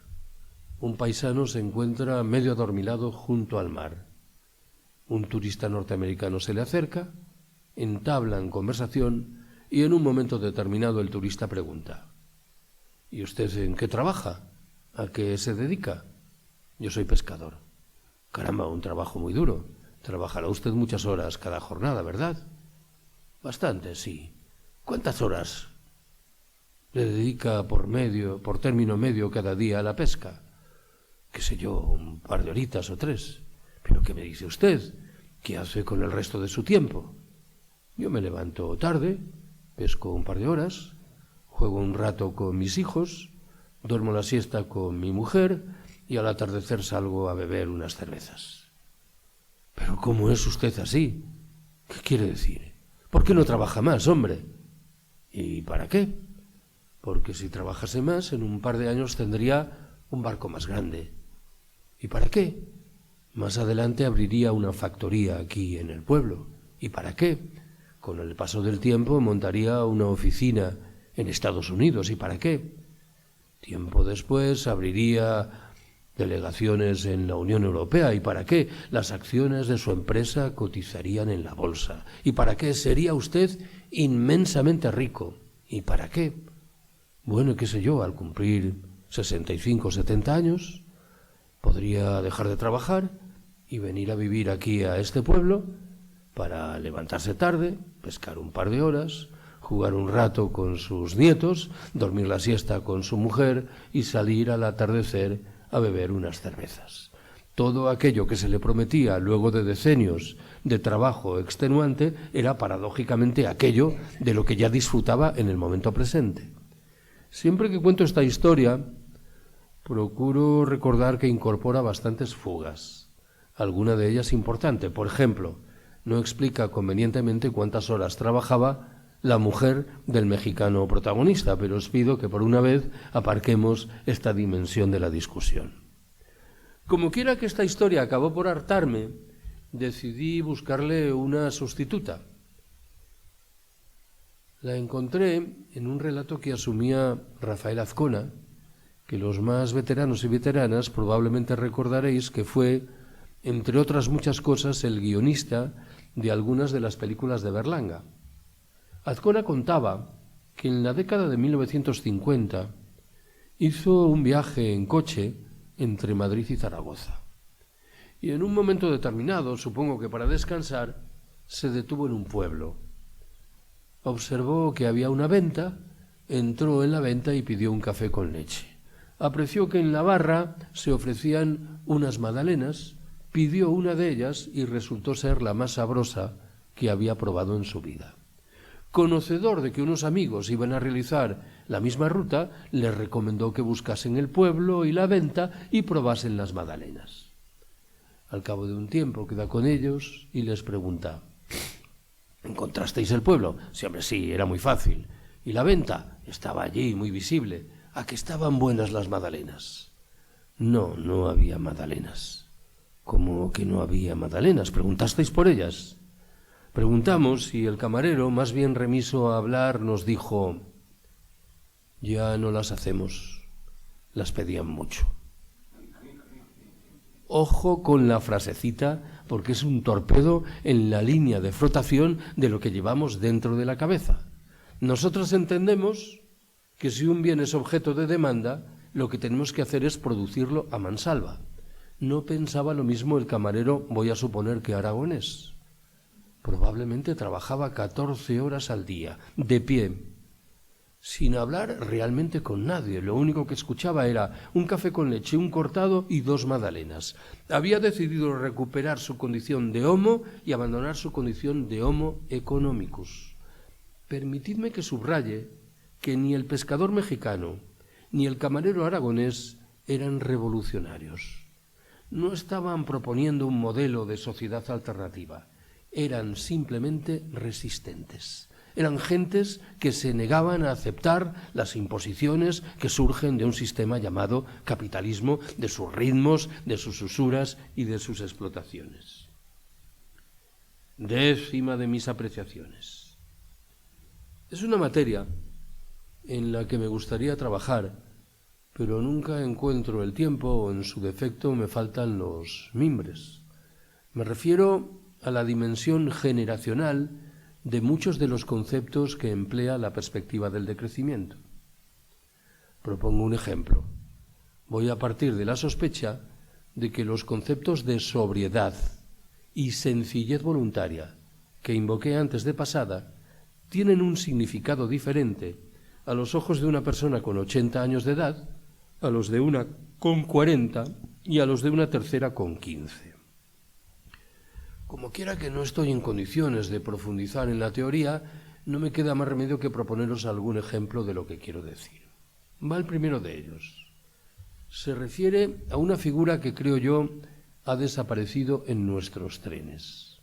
Un paisano se encuentra medio adormilado junto al mar. Un turista norteamericano se le acerca, entablan conversación y en un momento determinado el turista pregunta: ¿y usted en qué trabaja? ¿A qué se dedica? Yo soy pescador. Caramba, un trabajo muy duro. Trabajará usted muchas horas cada jornada, ¿verdad? Bastante, sí. ¿Cuántas horas le dedica por término medio cada día a la pesca? Qué sé yo, un par de horitas o 3. ¿Pero qué me dice usted? ¿Qué hace con el resto de su tiempo? Yo me levanto tarde, pesco un par de horas, juego un rato con mis hijos, duermo la siesta con mi mujer y al atardecer salgo a beber unas cervezas. ¿Pero cómo es usted así? ¿Qué quiere decir? ¿Por qué no trabaja más, hombre? ¿Y para qué? Porque si trabajase más, en un par de años tendría un barco más grande. ¿Y para qué? Más adelante abriría una factoría aquí en el pueblo. ¿Y para qué? Con el paso del tiempo montaría una oficina en Estados Unidos. ¿Y para qué? Tiempo después abriría delegaciones en la Unión Europea. ¿Y para qué? Las acciones de su empresa cotizarían en la bolsa. ¿Y para qué? Sería usted inmensamente rico. ¿Y para qué? Bueno, qué sé yo, al cumplir 65 o 70 años, podría dejar de trabajar y venir a vivir aquí a este pueblo para levantarse tarde, pescar un par de horas, jugar un rato con sus nietos, dormir la siesta con su mujer y salir al atardecer a beber unas cervezas. Todo aquello que se le prometía luego de decenios de trabajo extenuante era paradójicamente aquello de lo que ya disfrutaba en el momento presente. Siempre que cuento esta historia, procuro recordar que incorpora bastantes fugas, alguna de ellas importante. Por ejemplo, no explica convenientemente cuántas horas trabajaba la mujer del mexicano protagonista, pero os pido que por una vez aparquemos esta dimensión de la discusión. Como quiera que esta historia acabó por hartarme, decidí buscarle una sustituta. La encontré en un relato que asumía Rafael Azcona, que los más veteranos y veteranas probablemente recordaréis que fue, entre otras muchas cosas, el guionista de algunas de las películas de Berlanga. Azcona contaba que en la década de 1950 hizo un viaje en coche entre Madrid y Zaragoza. Y en un momento determinado, supongo que para descansar, se detuvo en un pueblo. Observó que había una venta, entró en la venta y pidió un café con leche. Apreció que en la barra se ofrecían unas magdalenas, pidió una de ellas y resultó ser la más sabrosa que había probado en su vida. Conocedor de que unos amigos iban a realizar la misma ruta, les recomendó que buscasen el pueblo y la venta y probasen las magdalenas. Al cabo de un tiempo queda con ellos y les pregunta: ¿encontrasteis el pueblo? Sí, hombre, sí, era muy fácil. ¿Y la venta? Estaba allí, muy visible. ¿A que estaban buenas las magdalenas? No, no había magdalenas. ¿Cómo que no había magdalenas? ¿Preguntasteis por ellas? Preguntamos y el camarero, más bien remiso a hablar, nos dijo: ya no las hacemos, las pedían mucho. Ojo con la frasecita, porque es un torpedo en la línea de flotación de lo que llevamos dentro de la cabeza. Nosotros entendemos que si un bien es objeto de demanda, lo que tenemos que hacer es producirlo a mansalva. No pensaba lo mismo el camarero, voy a suponer que aragonés. Probablemente trabajaba 14 horas al día, de pie, sin hablar realmente con nadie. Lo único que escuchaba era un café con leche, un cortado y 2 magdalenas. Había decidido recuperar su condición de homo y abandonar su condición de homo economicus. Permitidme que subraye que ni el pescador mexicano ni el camarero aragonés eran revolucionarios. No estaban proponiendo un modelo de sociedad alternativa. Eran simplemente resistentes. Eran gentes que se negaban a aceptar las imposiciones que surgen de un sistema llamado capitalismo, de sus ritmos, de sus usuras y de sus explotaciones. Décima de mis apreciaciones. Es una materia en la que me gustaría trabajar, pero nunca encuentro el tiempo o, en su defecto, me faltan los mimbres. Me refiero a la dimensión generacional de muchos de los conceptos que emplea la perspectiva del decrecimiento. Propongo un ejemplo. Voy a partir de la sospecha de que los conceptos de sobriedad y sencillez voluntaria que invoqué antes de pasada tienen un significado diferente a los ojos de una persona con 80 años de edad, a los de una con 40 y a los de una tercera con 15. Como quiera que no estoy en condiciones de profundizar en la teoría, no me queda más remedio que proponeros algún ejemplo de lo que quiero decir. Va el primero de ellos. Se refiere a una figura que creo yo ha desaparecido en nuestros trenes.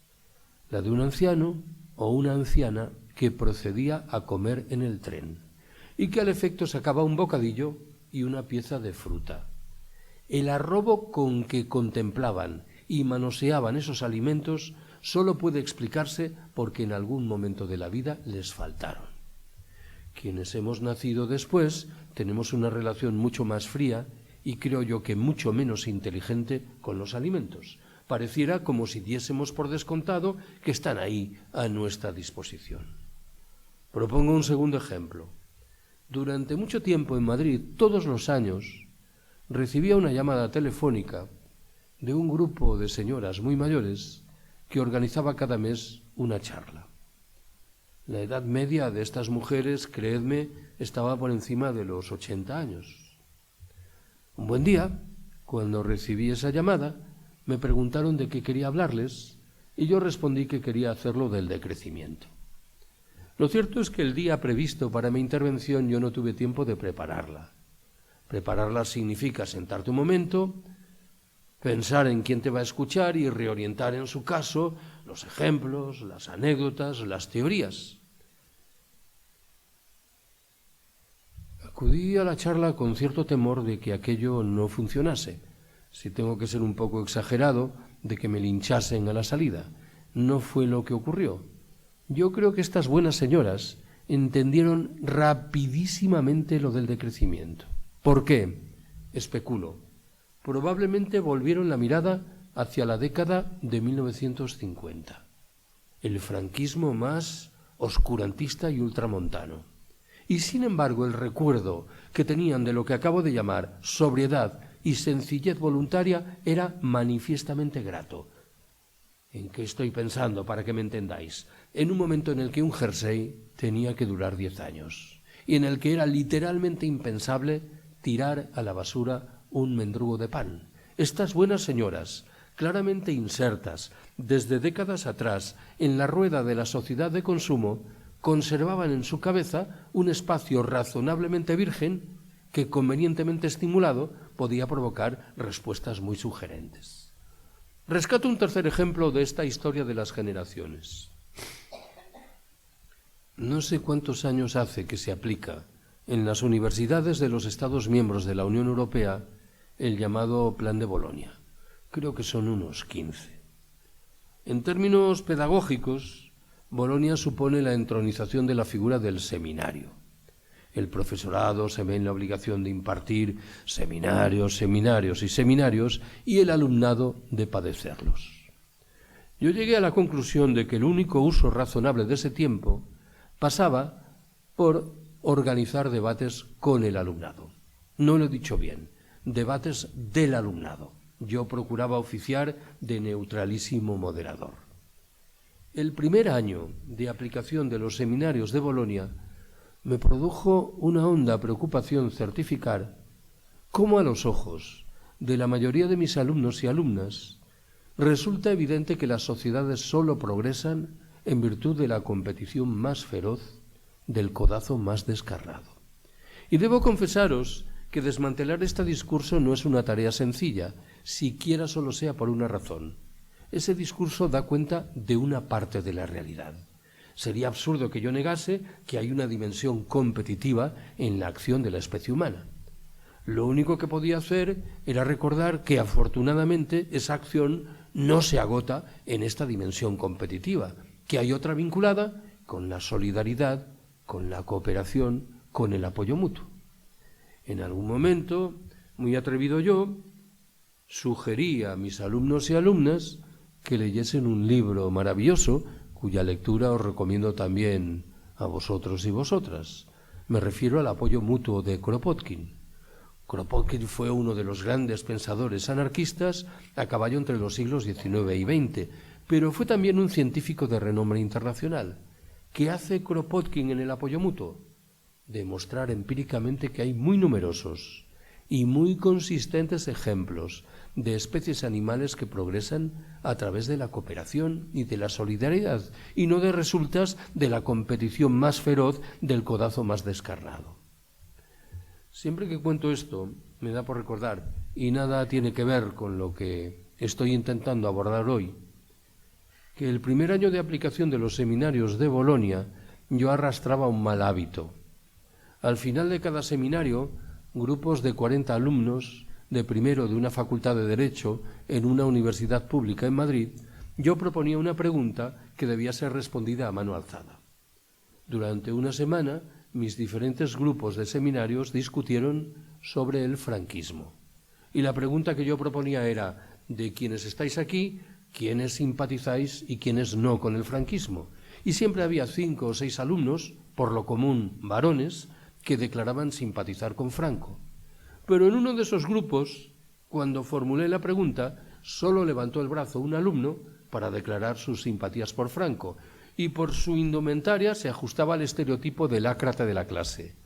La de un anciano o una anciana que procedía a comer en el tren y que al efecto sacaba un bocadillo y una pieza de fruta. El arrobo con que contemplaban y manoseaban esos alimentos solo puede explicarse porque en algún momento de la vida les faltaron. Quienes hemos nacido después tenemos una relación mucho más fría y creo yo que mucho menos inteligente con los alimentos. Pareciera como si diésemos por descontado que están ahí a nuestra disposición. Propongo un segundo ejemplo. Durante mucho tiempo en Madrid, todos los años, recibía una llamada telefónica de un grupo de señoras muy mayores que organizaba cada mes una charla. La edad media de estas mujeres, creedme, estaba por encima de los 80 años. Un buen día, cuando recibí esa llamada, me preguntaron de qué quería hablarles y yo respondí que quería hacerlo del decrecimiento. Lo cierto es que el día previsto para mi intervención yo no tuve tiempo de prepararla. Prepararla significa sentarte un momento, pensar en quién te va a escuchar y reorientar en su caso los ejemplos, las anécdotas, las teorías. Acudí a la charla con cierto temor de que aquello no funcionase. Si tengo que ser un poco exagerado, de que me linchasen a la salida. No fue lo que ocurrió. Yo creo que estas buenas señoras entendieron rapidísimamente lo del decrecimiento. ¿Por qué? Especulo. Probablemente volvieron la mirada hacia la década de 1950, el franquismo más oscurantista y ultramontano. Y sin embargo el recuerdo que tenían de lo que acabo de llamar sobriedad y sencillez voluntaria era manifiestamente grato. ¿En qué estoy pensando, para que me entendáis? En un momento en el que un jersey tenía que durar 10 años y en el que era literalmente impensable tirar a la basura un mendrugo de pan. Estas buenas señoras, claramente insertas desde décadas atrás en la rueda de la sociedad de consumo, conservaban en su cabeza un espacio razonablemente virgen que, convenientemente estimulado, podía provocar respuestas muy sugerentes. Rescato un tercer ejemplo de esta historia de las generaciones. No sé cuántos años hace que se aplica en las universidades de los Estados miembros de la Unión Europea el llamado Plan de Bolonia. Creo que son unos 15. En términos pedagógicos, Bolonia supone la entronización de la figura del seminario. El profesorado se ve en la obligación de impartir seminarios y el alumnado de padecerlos. Yo llegué a la conclusión de que el único uso razonable de ese tiempo pasaba por organizar debates con el alumnado. No lo he dicho bien, debates del alumnado. Yo procuraba oficiar de neutralísimo moderador. El primer año de aplicación de los seminarios de Bolonia me produjo una honda preocupación certificar cómo a los ojos de la mayoría de mis alumnos y alumnas resulta evidente que las sociedades solo progresan en virtud de la competición más feroz, del codazo más descarnado. Y debo confesaros que desmantelar este discurso no es una tarea sencilla, siquiera solo sea por una razón. Ese discurso da cuenta de una parte de la realidad. Sería absurdo que yo negase que hay una dimensión competitiva en la acción de la especie humana. Lo único que podía hacer era recordar que afortunadamente esa acción no se agota en esta dimensión competitiva, que hay otra vinculada con la solidaridad, con la cooperación, con el apoyo mutuo. En algún momento, muy atrevido yo, sugerí a mis alumnos y alumnas que leyesen un libro maravilloso, cuya lectura os recomiendo también a vosotros y vosotras. Me refiero al apoyo mutuo de Kropotkin. Kropotkin fue uno de los grandes pensadores anarquistas a caballo entre los siglos XIX y XX, pero fue también un científico de renombre internacional. ¿Qué hace Kropotkin en el apoyo mutuo? Demostrar empíricamente que hay muy numerosos y muy consistentes ejemplos de especies animales que progresan a través de la cooperación y de la solidaridad, y no de resultas de la competición más feroz, del codazo más descarnado. Siempre que cuento esto, me da por recordar, y nada tiene que ver con lo que estoy intentando abordar hoy, que el primer año de aplicación de los seminarios de Bolonia yo arrastraba un mal hábito. Al final de cada seminario, grupos de 40 alumnos de primero de una facultad de Derecho en una universidad pública en Madrid, yo proponía una pregunta que debía ser respondida a mano alzada. Durante una semana, mis diferentes grupos de seminarios discutieron sobre el franquismo. Y la pregunta que yo proponía era, de quienes estáis aquí, ¿quiénes simpatizáis y quiénes no con el franquismo? Y siempre había 5 o 6 alumnos, por lo común varones, que declaraban simpatizar con Franco. Pero en uno de esos grupos, cuando formulé la pregunta, solo levantó el brazo un alumno para declarar sus simpatías por Franco, y por su indumentaria se ajustaba al estereotipo del ácrata de la clase.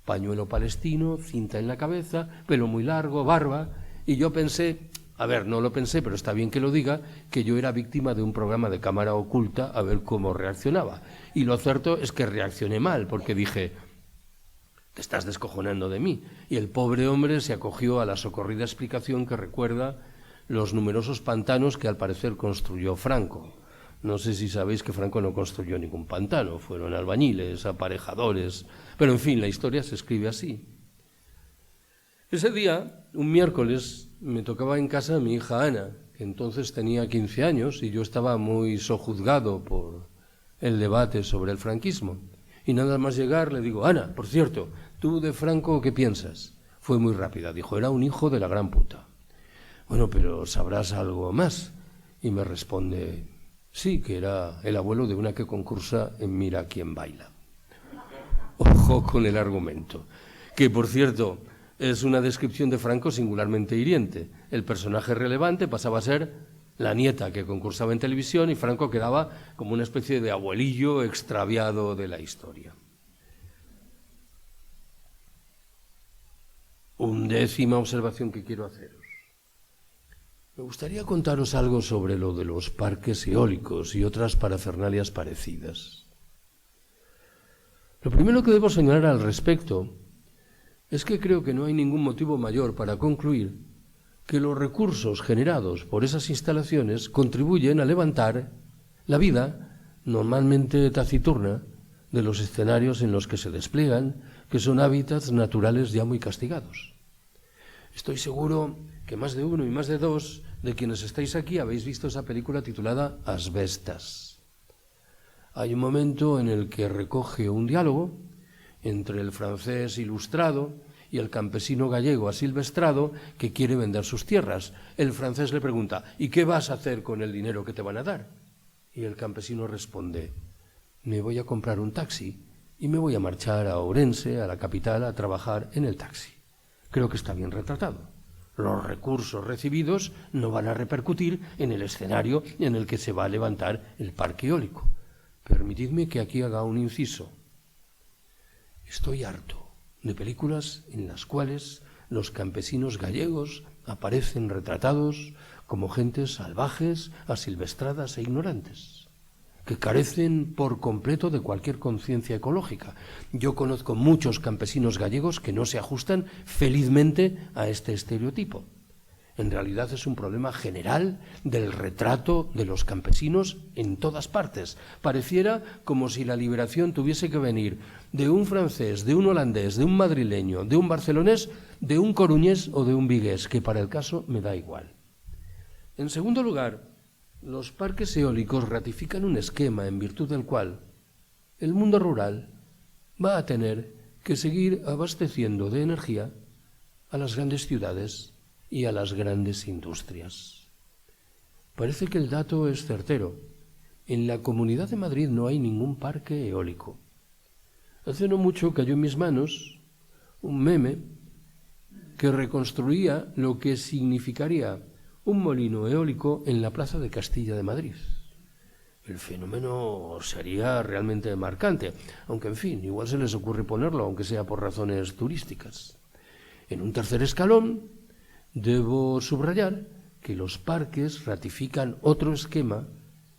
Pañuelo palestino, cinta en la cabeza, pelo muy largo, barba, y yo pensé, a ver, no lo pensé, pero está bien que lo diga, que yo era víctima de un programa de cámara oculta a ver cómo reaccionaba. Y lo cierto es que reaccioné mal, porque dije, te estás descojonando de mí. Y el pobre hombre se acogió a la socorrida explicación que recuerda los numerosos pantanos que al parecer construyó Franco. No sé si sabéis que Franco no construyó ningún pantano, fueron albañiles, aparejadores, pero en fin, la historia se escribe así. Ese día, un miércoles, me tocaba en casa mi hija Ana, que entonces tenía 15 años y yo estaba muy sojuzgado por el debate sobre el franquismo. Y nada más llegar le digo, Ana, por cierto, ¿tú de Franco qué piensas? Fue muy rápida, dijo, era un hijo de la gran puta. Bueno, pero ¿sabrás algo más? Y me responde, sí, que era el abuelo de una que concursa en Mira quién baila. Ojo con el argumento, que por cierto es una descripción de Franco singularmente hiriente. El personaje relevante pasaba a ser la nieta que concursaba en televisión y Franco quedaba como una especie de abuelillo extraviado de la historia. 11ª observación que quiero haceros. Me gustaría contaros algo sobre lo de los parques eólicos y otras parafernalias parecidas. Lo primero que debo señalar al respecto es que creo que no hay ningún motivo mayor para concluir que los recursos generados por esas instalaciones contribuyen a levantar la vida, normalmente taciturna, de los escenarios en los que se despliegan, que son hábitats naturales ya muy castigados. Estoy seguro que más de uno y más de dos de quienes estáis aquí habéis visto esa película titulada Asbestas. Hay un momento en el que recoge un diálogo entre el francés ilustrado y el campesino gallego asilvestrado que quiere vender sus tierras. El francés le pregunta, ¿y qué vas a hacer con el dinero que te van a dar? Y el campesino responde, me voy a comprar un taxi y me voy a marchar a Ourense, a la capital, a trabajar en el taxi. Creo que está bien retratado. Los recursos recibidos no van a repercutir en el escenario en el que se va a levantar el parque eólico. Permitidme que aquí haga un inciso. Estoy harto de películas en las cuales los campesinos gallegos aparecen retratados como gentes salvajes, asilvestradas e ignorantes, que carecen por completo de cualquier conciencia ecológica. Yo conozco muchos campesinos gallegos que no se ajustan felizmente a este estereotipo. En realidad es un problema general del retrato de los campesinos en todas partes. Pareciera como si la liberación tuviese que venir de un francés, de un holandés, de un madrileño, de un barcelonés, de un coruñés o de un vigués, que para el caso me da igual. En segundo lugar, los parques eólicos ratifican un esquema en virtud del cual el mundo rural va a tener que seguir abasteciendo de energía a las grandes ciudades y a las grandes industrias. Parece que el dato es certero. En la Comunidad de Madrid no hay ningún parque eólico. Hace no mucho cayó en mis manos un meme que reconstruía lo que significaría un molino eólico en la Plaza de Castilla de Madrid. El fenómeno sería realmente marcante, aunque en fin, igual se les ocurre ponerlo, aunque sea por razones turísticas. En un tercer escalón, debo subrayar que los parques ratifican otro esquema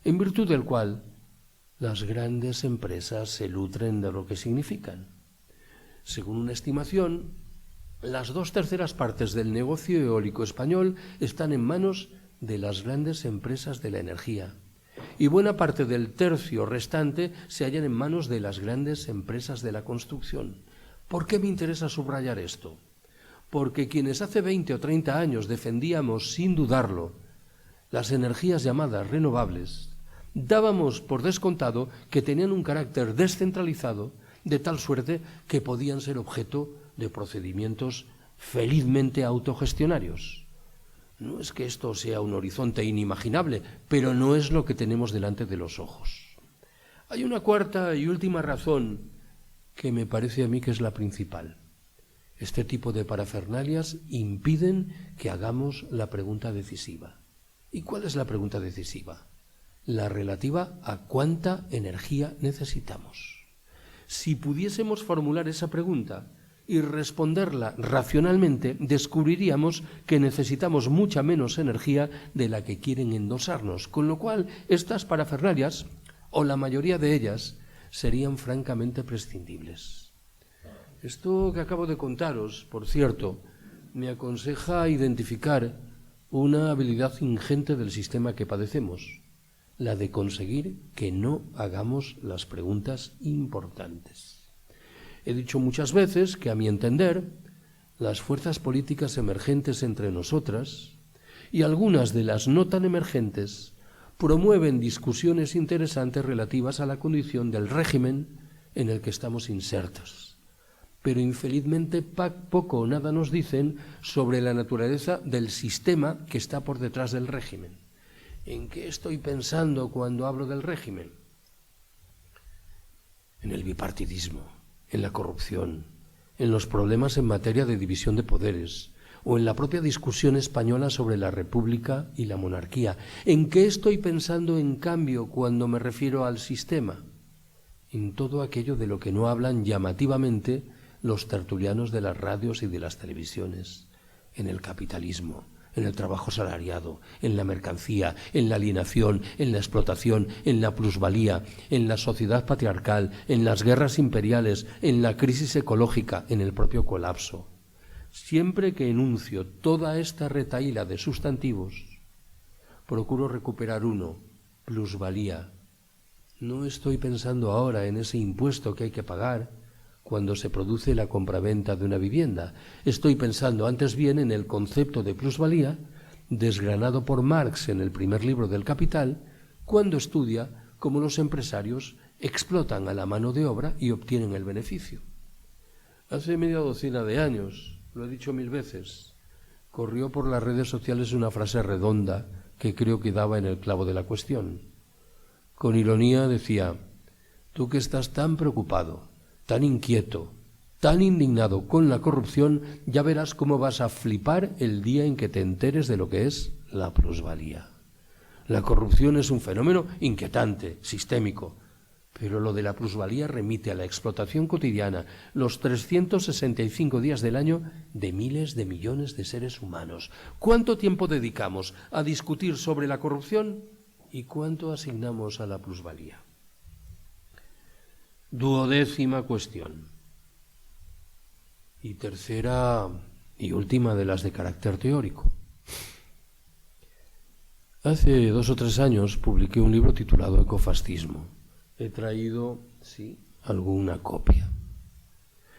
en virtud del cual las grandes empresas se nutren de lo que significan. Según una estimación, las 2/3 partes del negocio eólico español están en manos de las grandes empresas de la energía y buena parte del tercio restante se hallan en manos de las grandes empresas de la construcción. ¿Por qué me interesa subrayar esto? Porque quienes hace 20 o 30 años defendíamos sin dudarlo las energías llamadas renovables, dábamos por descontado que tenían un carácter descentralizado de tal suerte que podían ser objeto de procedimientos felizmente autogestionarios. No es que esto sea un horizonte inimaginable, pero no es lo que tenemos delante de los ojos. Hay una cuarta y última razón que me parece a mí que es la principal. Este tipo de parafernalias impiden que hagamos la pregunta decisiva. ¿Y cuál es la pregunta decisiva? la relativa a cuánta energía necesitamos. Si pudiésemos formular esa pregunta y responderla racionalmente, descubriríamos que necesitamos mucha menos energía de la que quieren endosarnos, con lo cual estas parafernalias, o la mayoría de ellas, serían francamente prescindibles. Esto que acabo de contaros, por cierto, me aconseja identificar una habilidad ingente del sistema que padecemos, la de conseguir que no hagamos las preguntas importantes. He dicho muchas veces que, a mi entender, las fuerzas políticas emergentes entre nosotras y algunas de las no tan emergentes promueven discusiones interesantes relativas a la condición del régimen en el que estamos insertos. Pero infelizmente poco o nada nos dicen sobre la naturaleza del sistema que está por detrás del régimen. ¿En qué estoy pensando cuando hablo del régimen? En el bipartidismo, en la corrupción, en los problemas en materia de división de poderes, o en la propia discusión española sobre la república y la monarquía. ¿En qué estoy pensando, en cambio, cuando me refiero al sistema? En todo aquello de lo que no hablan llamativamente los tertulianos de las radios y de las televisiones, en el capitalismo, en el trabajo salariado, en la mercancía, en la alienación, en la explotación, en la plusvalía, en la sociedad patriarcal, en las guerras imperiales, en la crisis ecológica, en el propio colapso. Siempre que enuncio toda esta retahíla de sustantivos, procuro recuperar uno: plusvalía. No estoy pensando ahora en ese impuesto que hay que pagar cuando se produce la compraventa de una vivienda. Estoy pensando antes bien en el concepto de plusvalía, desgranado por Marx en el primer libro del Capital, cuando estudia cómo los empresarios explotan a la mano de obra y obtienen el beneficio. Hace media docena de años, lo he dicho 1000 veces, corrió por las redes sociales una frase redonda que creo que daba en el clavo de la cuestión. Con ironía decía: tú que estás tan preocupado, tan inquieto, tan indignado con la corrupción, ya verás cómo vas a flipar el día en que te enteres de lo que es la plusvalía. La corrupción es un fenómeno inquietante, sistémico, pero lo de la plusvalía remite a la explotación cotidiana, los 365 días del año, de miles de millones de seres humanos. ¿Cuánto tiempo dedicamos a discutir sobre la corrupción y cuánto asignamos a la plusvalía? 12ª cuestión. Y tercera y última de las de carácter teórico. Hace 2 o 3 años publiqué un libro titulado Ecofascismo. He traído, sí, alguna copia.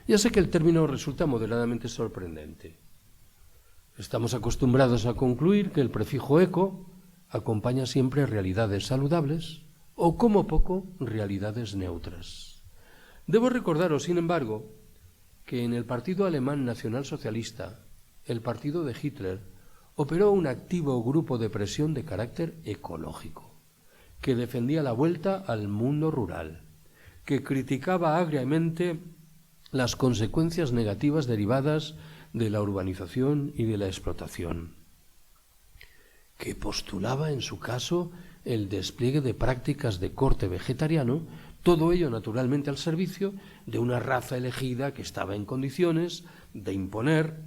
Ya sé que el término resulta moderadamente sorprendente. Estamos acostumbrados a concluir que el prefijo eco acompaña siempre realidades saludables o, como poco, realidades neutras. Debo recordaros, sin embargo, que en el Partido Alemán Nacionalsocialista, el partido de Hitler, operó un activo grupo de presión de carácter ecológico, que defendía la vuelta al mundo rural, que criticaba agriamente las consecuencias negativas derivadas de la urbanización y de la explotación, que postulaba en su caso el despliegue de prácticas de corte vegetariano, todo ello naturalmente al servicio de una raza elegida que estaba en condiciones de imponer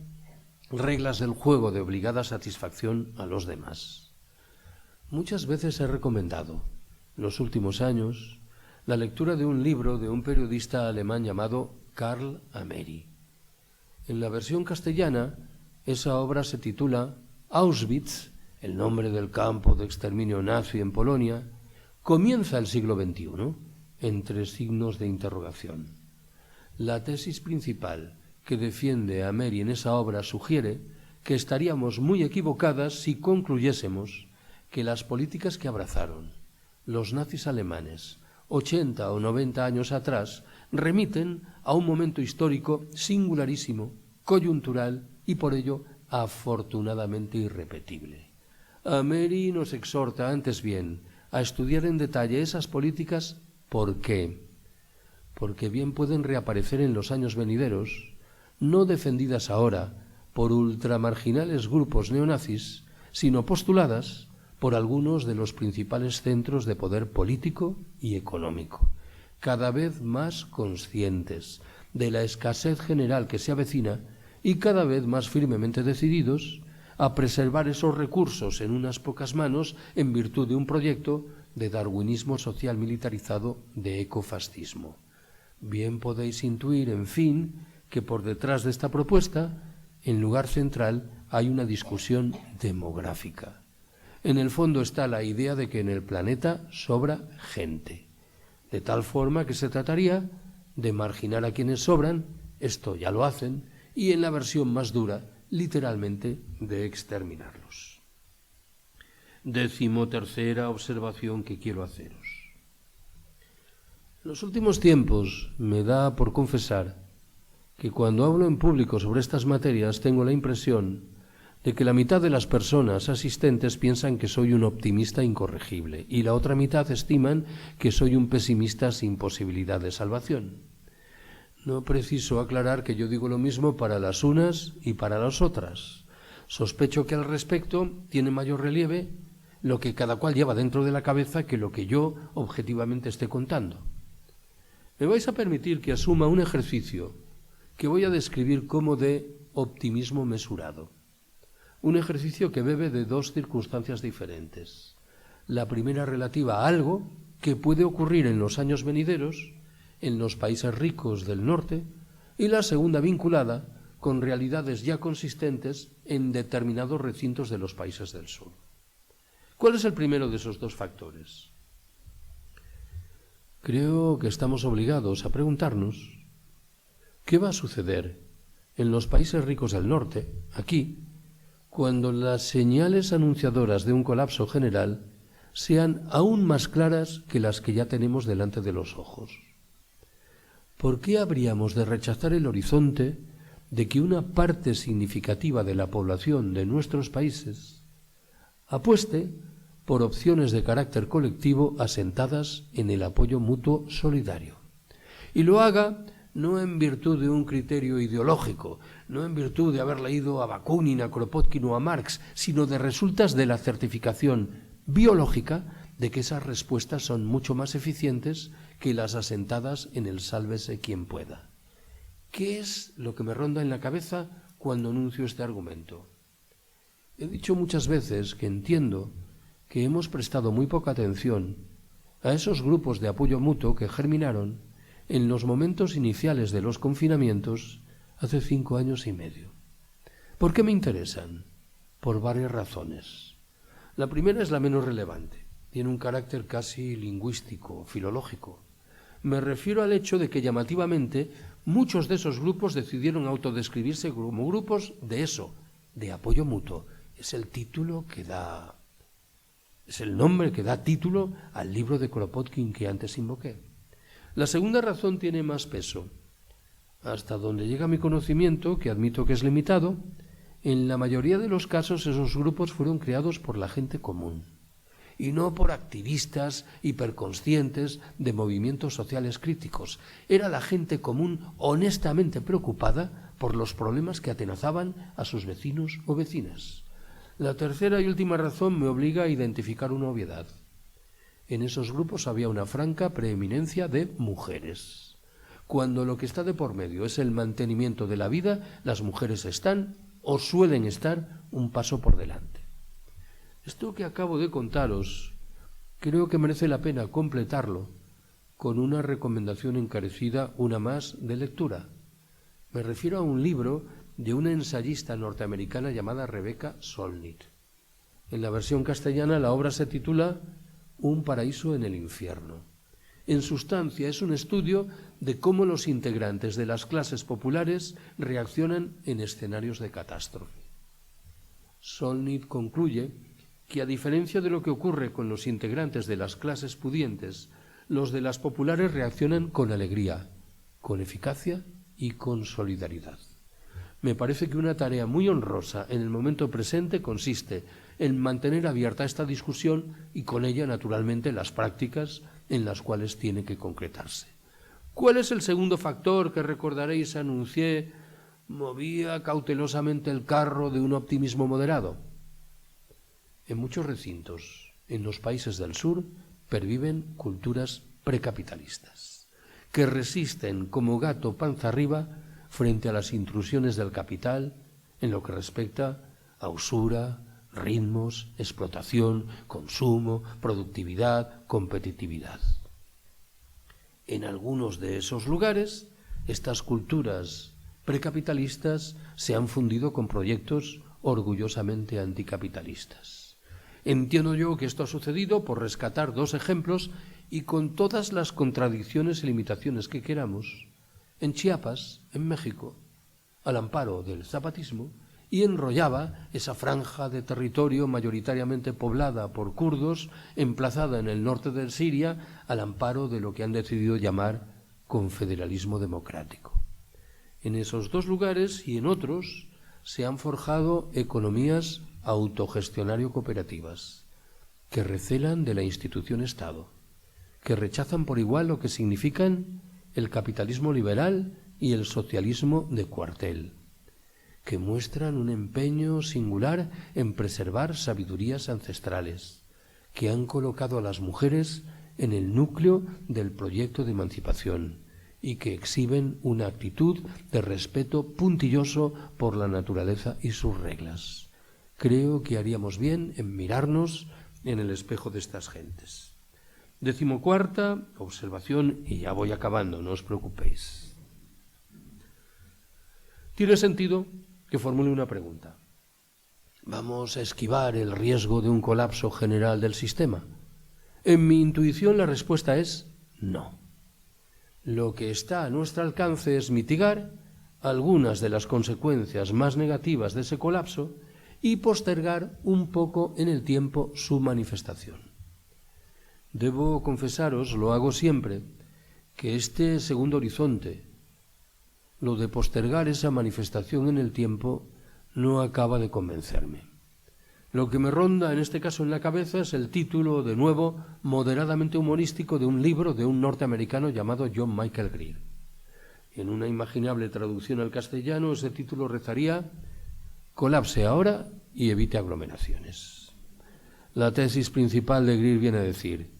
reglas del juego de obligada satisfacción a los demás. Muchas veces he recomendado, en los últimos años, la lectura de un libro de un periodista alemán llamado Karl Ameri. En la versión castellana, esa obra se titula Auschwitz, el nombre del campo de exterminio nazi en Polonia, comienza el siglo XXI, entre signos de interrogación. La tesis principal que defiende Ameri en esa obra sugiere que estaríamos muy equivocadas si concluyésemos que las políticas que abrazaron los nazis alemanes 80 o 90 años atrás remiten a un momento histórico singularísimo, coyuntural y por ello afortunadamente irrepetible. Ameri nos exhorta antes bien a estudiar en detalle esas políticas. ¿Por qué? Porque bien pueden reaparecer en los años venideros, no defendidas ahora por ultramarginales grupos neonazis, sino postuladas por algunos de los principales centros de poder político y económico, cada vez más conscientes de la escasez general que se avecina y cada vez más firmemente decididos a preservar esos recursos en unas pocas manos en virtud de un proyecto de darwinismo social militarizado de ecofascismo. Bien podéis intuir, en fin, que por detrás de esta propuesta, en lugar central, hay una discusión demográfica. En el fondo está la idea de que en el planeta sobra gente, de tal forma que se trataría de marginar a quienes sobran, esto ya lo hacen, y en la versión más dura, literalmente, de exterminarlos. 13ª observación que quiero haceros. En los últimos tiempos me da por confesar que cuando hablo en público sobre estas materias tengo la impresión de que la mitad de las personas asistentes piensan que soy un optimista incorregible y la otra mitad estiman que soy un pesimista sin posibilidad de salvación. No preciso aclarar que yo digo lo mismo para las unas y para las otras. Sospecho que al respecto tiene mayor relieve lo que cada cual lleva dentro de la cabeza que lo que yo objetivamente esté contando. Me vais a permitir que asuma un ejercicio que voy a describir como de optimismo mesurado. Un ejercicio que bebe de dos circunstancias diferentes. La primera relativa a algo que puede ocurrir en los años venideros en los países ricos del norte y la segunda vinculada con realidades ya consistentes en determinados recintos de los países del sur. ¿Cuál es el primero de esos dos factores? Creo que estamos obligados a preguntarnos qué va a suceder en los países ricos del norte, aquí, cuando las señales anunciadoras de un colapso general sean aún más claras que las que ya tenemos delante de los ojos. ¿Por qué habríamos de rechazar el horizonte de que una parte significativa de la población de nuestros países apueste por opciones de carácter colectivo asentadas en el apoyo mutuo solidario? Y lo haga no en virtud de un criterio ideológico, no en virtud de haber leído a Bakunin, a Kropotkin o a Marx, sino de resultas de la certificación biológica de que esas respuestas son mucho más eficientes que las asentadas en el sálvese quien pueda. ¿Qué es lo que me ronda en la cabeza cuando anuncio este argumento? He dicho muchas veces que entiendo que hemos prestado muy poca atención a esos grupos de apoyo mutuo que germinaron en los momentos iniciales de los confinamientos hace 5 años y medio. ¿Por qué me interesan? Por varias razones. La primera es la menos relevante. Tiene un carácter casi lingüístico, filológico. Me refiero al hecho de que llamativamente muchos de esos grupos decidieron autodescribirse como grupos de eso, de apoyo mutuo. Es el título que da, es el nombre que da título al libro de Kropotkin que antes invoqué. La segunda razón tiene más peso. Hasta donde llega mi conocimiento, que admito que es limitado, en la mayoría de los casos esos grupos fueron creados por la gente común y no por activistas hiperconscientes de movimientos sociales críticos. Era la gente común honestamente preocupada por los problemas que atenazaban a sus vecinos o vecinas. La tercera y última razón me obliga a identificar una obviedad. En esos grupos había una franca preeminencia de mujeres. Cuando lo que está de por medio es el mantenimiento de la vida, las mujeres están o suelen estar un paso por delante. Esto que acabo de contaros, creo que merece la pena completarlo con una recomendación encarecida, una más, de lectura. Me refiero a un libro de una ensayista norteamericana llamada Rebecca Solnit. En la versión castellana la obra se titula Un paraíso en el infierno. En sustancia es un estudio de cómo los integrantes de las clases populares reaccionan en escenarios de catástrofe. Solnit concluye que a diferencia de lo que ocurre con los integrantes de las clases pudientes, los de las populares reaccionan con alegría, con eficacia y con solidaridad. Me parece que una tarea muy honrosa en el momento presente consiste en mantener abierta esta discusión y con ella, naturalmente, las prácticas en las cuales tiene que concretarse. ¿Cuál es el segundo factor que recordaréis anuncié movía cautelosamente el carro de un optimismo moderado? En muchos recintos, en los países del sur, perviven culturas precapitalistas, que resisten como gato panza arriba frente a las intrusiones del capital en lo que respecta a usura, ritmos, explotación, consumo, productividad, competitividad. En algunos de esos lugares, estas culturas precapitalistas se han fundido con proyectos orgullosamente anticapitalistas. Entiendo yo que esto ha sucedido, por rescatar dos ejemplos y con todas las contradicciones y limitaciones que queramos, en Chiapas, en México, al amparo del zapatismo, y en Rojava, esa franja de territorio mayoritariamente poblada por kurdos, emplazada en el norte de Siria, al amparo de lo que han decidido llamar confederalismo democrático. En esos dos lugares y en otros se han forjado economías autogestionario-cooperativas, que recelan de la institución Estado, que rechazan por igual lo que significan el capitalismo liberal y el socialismo de cuartel, que muestran un empeño singular en preservar sabidurías ancestrales, que han colocado a las mujeres en el núcleo del proyecto de emancipación y que exhiben una actitud de respeto puntilloso por la naturaleza y sus reglas. Creo que haríamos bien en mirarnos en el espejo de estas gentes. 14ª observación, y ya voy acabando, no os preocupéis. Tiene sentido que formule una pregunta. ¿Vamos a esquivar el riesgo de un colapso general del sistema? En mi intuición la respuesta es no. Lo que está a nuestro alcance es mitigar algunas de las consecuencias más negativas de ese colapso y postergar un poco en el tiempo su manifestación. Debo confesaros, lo hago siempre, que este segundo horizonte, lo de postergar esa manifestación en el tiempo, no acaba de convencerme. Lo que me ronda en este caso en la cabeza es el título, de nuevo, moderadamente humorístico de un libro de un norteamericano llamado John Michael Greer. En una imaginable traducción al castellano, ese título rezaría: colapse ahora y evite aglomeraciones. La tesis principal de Greer viene a decir: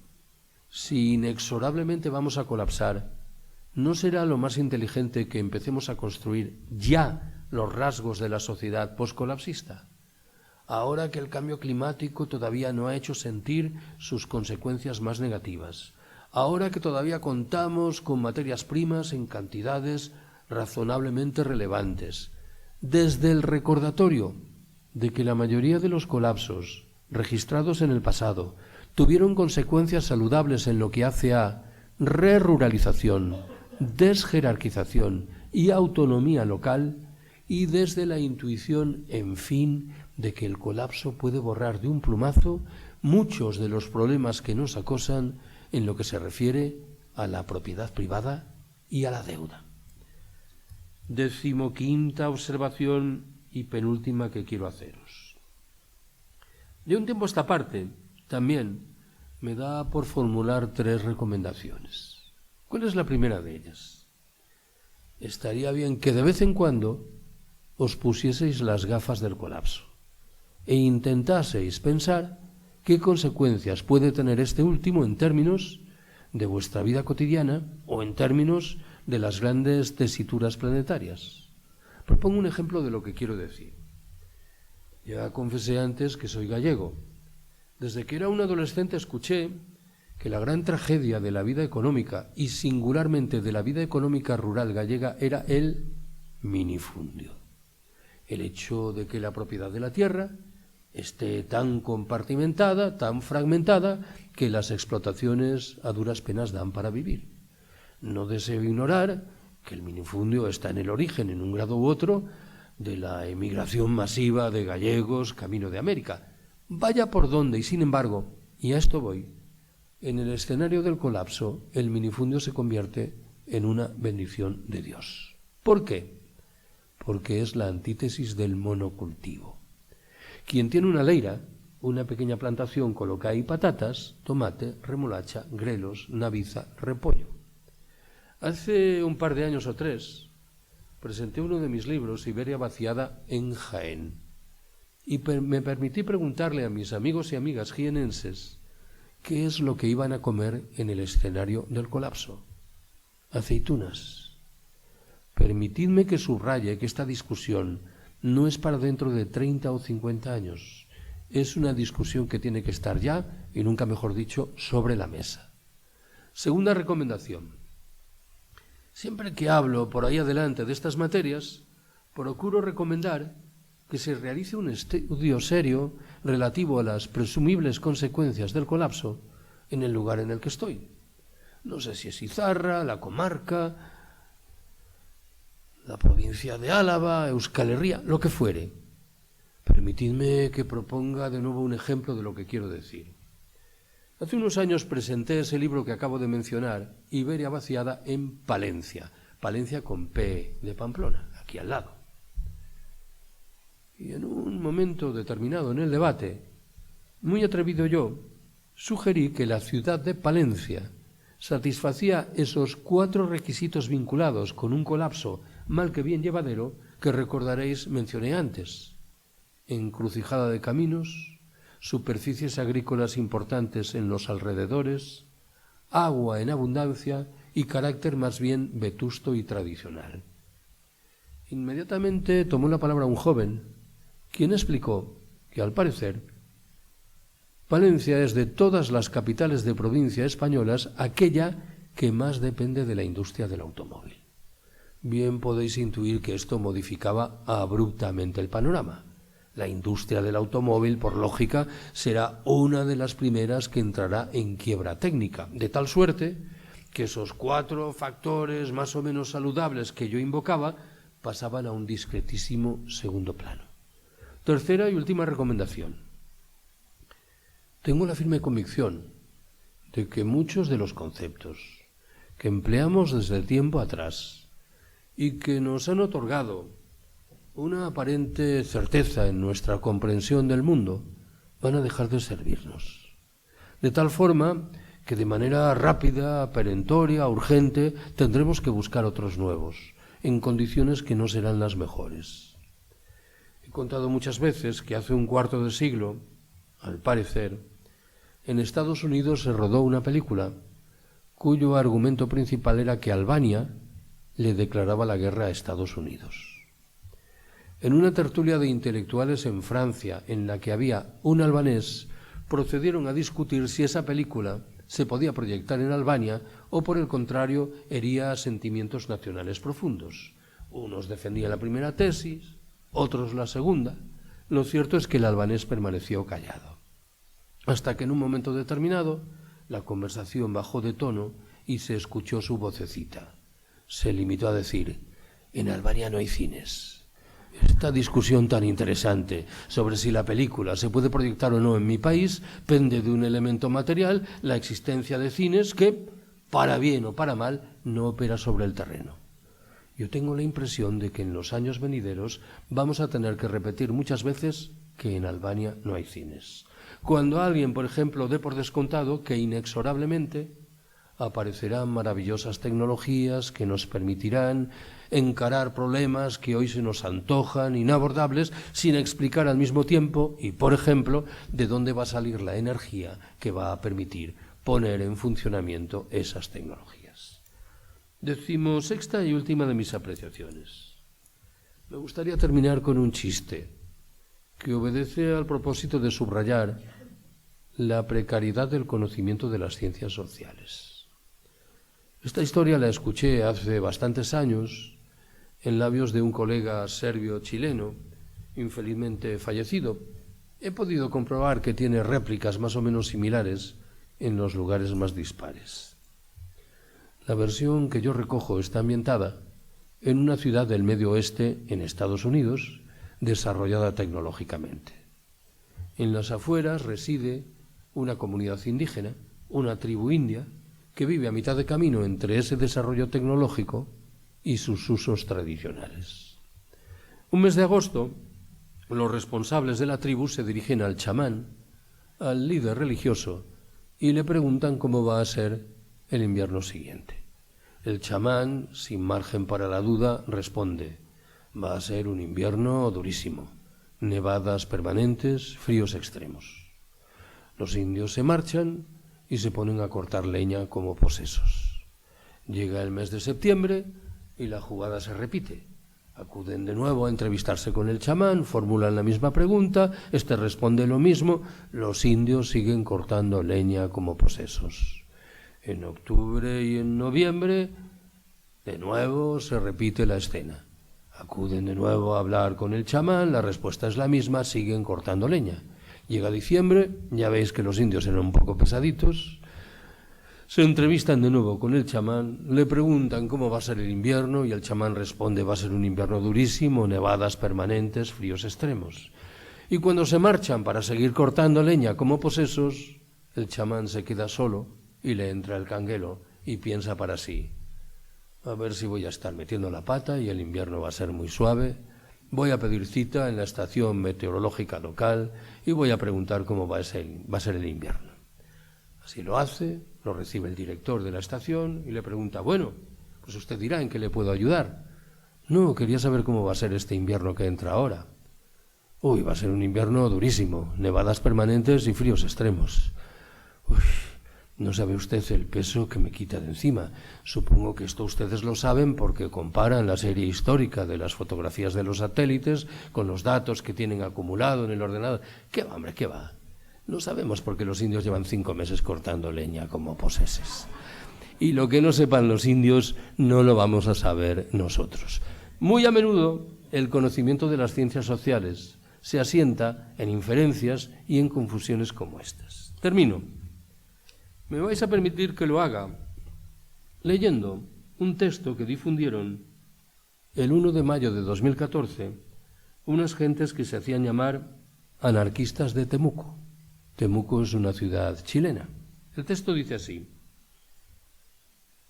si inexorablemente vamos a colapsar, ¿no será lo más inteligente que empecemos a construir ya los rasgos de la sociedad poscolapsista? Ahora que el cambio climático todavía no ha hecho sentir sus consecuencias más negativas, ahora que todavía contamos con materias primas en cantidades razonablemente relevantes, desde el recordatorio de que la mayoría de los colapsos registrados en el pasado tuvieron consecuencias saludables en lo que hace a reruralización, desjerarquización y autonomía local, y desde la intuición, en fin, de que el colapso puede borrar de un plumazo muchos de los problemas que nos acosan en lo que se refiere a la propiedad privada y a la deuda. 15ª observación y penúltima que quiero haceros. De un tiempo a esta parte, también me da por formular 3 recomendaciones. ¿Cuál es la primera de ellas? Estaría bien que de vez en cuando os pusieseis las gafas del colapso e intentaseis pensar qué consecuencias puede tener este último en términos de vuestra vida cotidiana o en términos de las grandes tesituras planetarias. Propongo un ejemplo de lo que quiero decir. Ya confesé antes que soy gallego. Desde que era un adolescente escuché que la gran tragedia de la vida económica y singularmente de la vida económica rural gallega era el minifundio. El hecho de que la propiedad de la tierra esté tan compartimentada, tan fragmentada, que las explotaciones a duras penas dan para vivir. No deseo ignorar que el minifundio está en el origen, en un grado u otro, de la emigración masiva de gallegos camino de América. Vaya por donde, y sin embargo, y a esto voy, en el escenario del colapso, el minifundio se convierte en una bendición de Dios. ¿Por qué? Porque es la antítesis del monocultivo. Quien tiene una leira, una pequeña plantación, coloca ahí patatas, tomate, remolacha, grelos, naviza, repollo. Hace un par de años o 3 presenté uno de mis libros, Iberia vaciada, en Jaén. y me permití preguntarle a mis amigos y amigas jienenses qué es lo que iban a comer en el escenario del colapso. Aceitunas. Permitidme que subraye que esta discusión no es para dentro de 30 o 50 años. Es una discusión que tiene que estar ya, y nunca mejor dicho, sobre la mesa. Segunda recomendación. Siempre que hablo por ahí adelante de estas materias, procuro recomendar que se realice un estudio serio relativo a las presumibles consecuencias del colapso en el lugar en el que estoy. No sé si es Izarra, la comarca, la provincia de Álava, Euskal Herria, lo que fuere. Permitidme que proponga de nuevo un ejemplo de lo que quiero decir. Hace unos años presenté ese libro que acabo de mencionar, Iberia vaciada, en Palencia. Palencia con P de Pamplona, aquí al lado. Y en un momento determinado en el debate, muy atrevido yo, sugerí que la ciudad de Palencia satisfacía esos 4 requisitos vinculados con un colapso mal que bien llevadero que recordaréis mencioné antes. Encrucijada de caminos, superficies agrícolas importantes en los alrededores, agua en abundancia y carácter más bien vetusto y tradicional. Inmediatamente tomó la palabra un joven, quien explicó que, al parecer, Palencia es de todas las capitales de provincia españolas aquella que más depende de la industria del automóvil. Bien podéis intuir que esto modificaba abruptamente el panorama. La industria del automóvil, por lógica, será una de las primeras que entrará en quiebra técnica, de tal suerte que esos 4 factores más o menos saludables que yo invocaba pasaban a un discretísimo segundo plano. Tercera y última recomendación. Tengo la firme convicción de que muchos de los conceptos que empleamos desde tiempo atrás y que nos han otorgado una aparente certeza en nuestra comprensión del mundo van a dejar de servirnos. De tal forma que de manera rápida, perentoria, urgente, tendremos que buscar otros nuevos, en condiciones que no serán las mejores. He contado muchas veces que hace un cuarto de siglo, al parecer, en Estados Unidos se rodó una película cuyo argumento principal era que Albania le declaraba la guerra a Estados Unidos. En una tertulia de intelectuales en Francia, en la que había un albanés, procedieron a discutir si esa película se podía proyectar en Albania o, por el contrario, hería sentimientos nacionales profundos. Unos defendían la primera tesis, otros la segunda. Lo cierto es que el albanés permaneció callado, hasta que en un momento determinado la conversación bajó de tono y se escuchó su vocecita. Se limitó a decir: en Albania no hay cines. Esta discusión tan interesante sobre si la película se puede proyectar o no en mi país pende de un elemento material, la existencia de cines que, para bien o para mal, no opera sobre el terreno. Yo tengo la impresión de que en los años venideros vamos a tener que repetir muchas veces que en Albania no hay cines. Cuando alguien, por ejemplo, dé por descontado que inexorablemente aparecerán maravillosas tecnologías que nos permitirán encarar problemas que hoy se nos antojan inabordables sin explicar al mismo tiempo y, por ejemplo, de dónde va a salir la energía que va a permitir poner en funcionamiento esas tecnologías. Decimosexta y última de mis apreciaciones. Me gustaría terminar con un chiste que obedece al propósito de subrayar la precariedad del conocimiento de las ciencias sociales. Esta historia la escuché hace bastantes años en labios de un colega serbio-chileno, infelizmente fallecido. He podido comprobar que tiene réplicas más o menos similares en los lugares más dispares. La versión que yo recojo está ambientada en una ciudad del Medio Oeste, en Estados Unidos, desarrollada tecnológicamente. En las afueras reside una comunidad indígena, una tribu india, que vive a mitad de camino entre ese desarrollo tecnológico y sus usos tradicionales. Un mes de agosto, los responsables de la tribu se dirigen al chamán, al líder religioso, y le preguntan cómo va a ser el invierno siguiente. El chamán, sin margen para la duda, responde: va a ser un invierno durísimo. nevadas permanentes, fríos extremos. Los indios se marchan y se ponen a cortar leña como posesos. Llega el mes de septiembre y la jugada se repite. Acuden de nuevo a entrevistarse con el chamán, formulan la misma pregunta, este responde lo mismo, los indios siguen cortando leña como posesos. En octubre y en noviembre, de nuevo se repite la escena. Acuden de nuevo a hablar con el chamán, la respuesta es la misma, siguen cortando leña. Llega diciembre, ya veis que los indios eran un poco pesaditos. Se entrevistan de nuevo con el chamán, le preguntan cómo va a ser el invierno y el chamán responde: va a ser un invierno durísimo, nevadas permanentes, fríos extremos. Y cuando se marchan para seguir cortando leña como posesos, el chamán se queda solo y le entra el canguelo y piensa para sí: a ver si voy a estar metiendo la pata y el invierno va a ser muy suave. Voy a pedir cita en la estación meteorológica local y voy a preguntar cómo va a ser el invierno. Así lo hace, lo recibe el director de la estación y le pregunta: bueno, pues usted dirá en qué le puedo ayudar. No, quería saber cómo va a ser este invierno que entra ahora. Uy, va a ser un invierno durísimo, nevadas permanentes y fríos extremos. Uy, no sabe usted el peso que me quita de encima. Supongo que esto ustedes lo saben porque comparan la serie histórica de las fotografías de los satélites con los datos que tienen acumulado en el ordenador. ¿Qué va, hombre, qué va? No sabemos porque los indios llevan 5 meses cortando leña como poseses. Y lo que no sepan los indios no lo vamos a saber nosotros. Muy a menudo el conocimiento de las ciencias sociales se asienta en inferencias y en confusiones como estas. Termino. Me vais a permitir que lo haga leyendo un texto que difundieron el 1 de mayo de 2014 unas gentes que se hacían llamar anarquistas de Temuco. Temuco es una ciudad chilena. El texto dice así: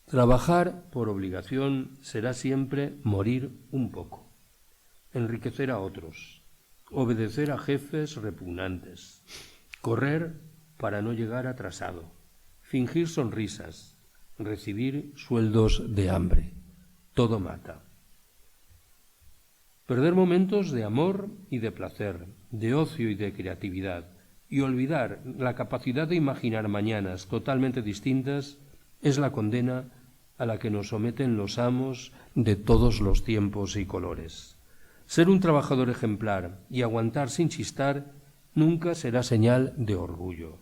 trabajar por obligación será siempre morir un poco, enriquecer a otros, obedecer a jefes repugnantes, correr para no llegar atrasado, fingir sonrisas, recibir sueldos de hambre. Todo mata. Perder momentos de amor y de placer, de ocio y de creatividad, y olvidar la capacidad de imaginar mañanas totalmente distintas es la condena a la que nos someten los amos de todos los tiempos y colores. Ser un trabajador ejemplar y aguantar sin chistar nunca será señal de orgullo.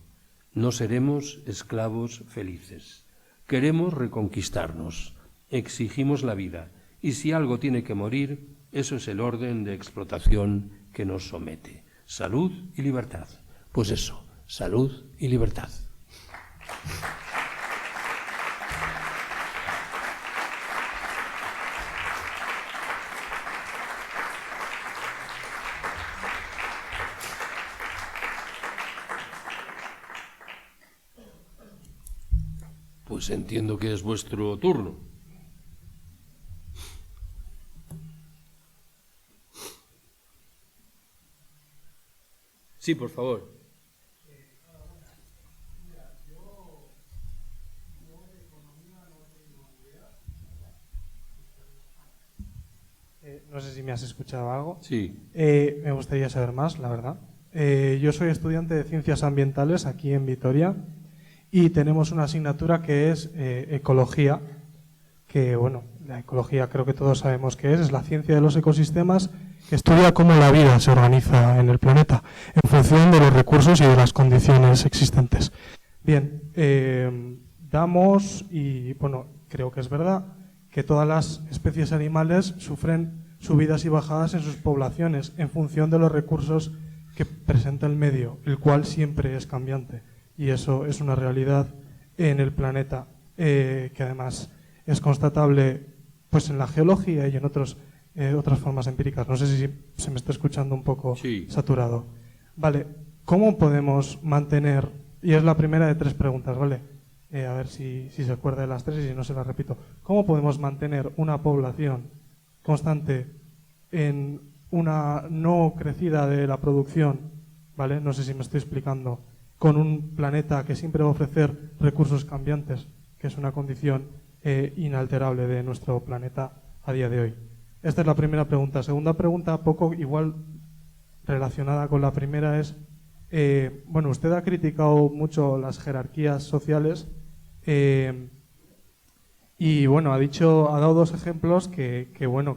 No seremos esclavos felices. Queremos reconquistarnos, exigimos la vida, y si algo tiene que morir, eso es el orden de explotación que nos somete. Salud y libertad. Pues eso, salud y libertad. Pues entiendo que es vuestro turno. Sí, por favor. No sé si me has escuchado algo. Sí. Me gustaría saber más, la verdad. Yo soy estudiante de Ciencias Ambientales aquí en Vitoria y tenemos una asignatura que es Ecología, que, bueno, la ecología creo que todos sabemos qué es la ciencia de los ecosistemas que estudia cómo la vida se organiza en el planeta en función de los recursos y de las condiciones existentes. Bien, damos, y bueno, creo que es verdad, que todas las especies animales sufren subidas y bajadas en sus poblaciones en función de los recursos que presenta el medio, el cual siempre es cambiante. Y eso es una realidad en el planeta que además es constatable pues en la geología y en otras formas empíricas. No sé si se me está escuchando un poco saturado. Vale, ¿cómo podemos mantener? Y es la primera de 3 preguntas, ¿vale? A ver si se acuerda de las 3 y si no se las repito. ¿Cómo podemos mantener una población constante en una no crecida de la producción, ¿vale? No sé si me estoy explicando, con un planeta que siempre va a ofrecer recursos cambiantes, que es una condición inalterable de nuestro planeta a día de hoy. Esta es la primera pregunta. Segunda pregunta, poco igual relacionada con la primera es, bueno, usted ha criticado mucho las jerarquías sociales y bueno, ha dado dos ejemplos que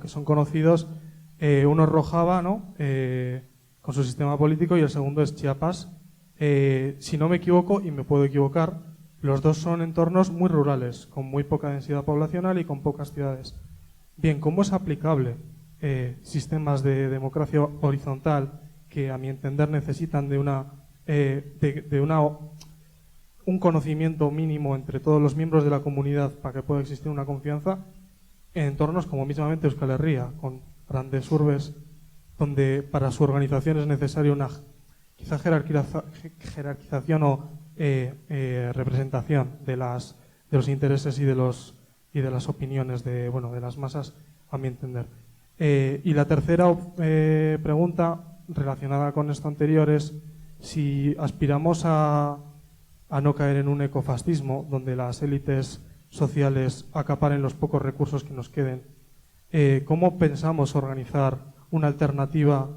son conocidos. Uno es Rojava, ¿no? Con su sistema político, y el segundo es Chiapas. Si no me equivoco, y me puedo equivocar, los dos son entornos muy rurales, con muy poca densidad poblacional y con pocas ciudades. Bien, ¿cómo es aplicable sistemas de democracia horizontal que, a mi entender, necesitan de un conocimiento mínimo entre todos los miembros de la comunidad para que pueda existir una confianza, en entornos como mismamente Euskal Herria, con grandes urbes, donde para su organización es necesaria una quizá jerarquización o representación de los intereses y de las opiniones de las masas, a mi entender. Y la tercera pregunta relacionada con esto anterior es si aspiramos a no caer en un ecofascismo donde las élites sociales acaparen los pocos recursos que nos queden. ¿Cómo pensamos organizar una alternativa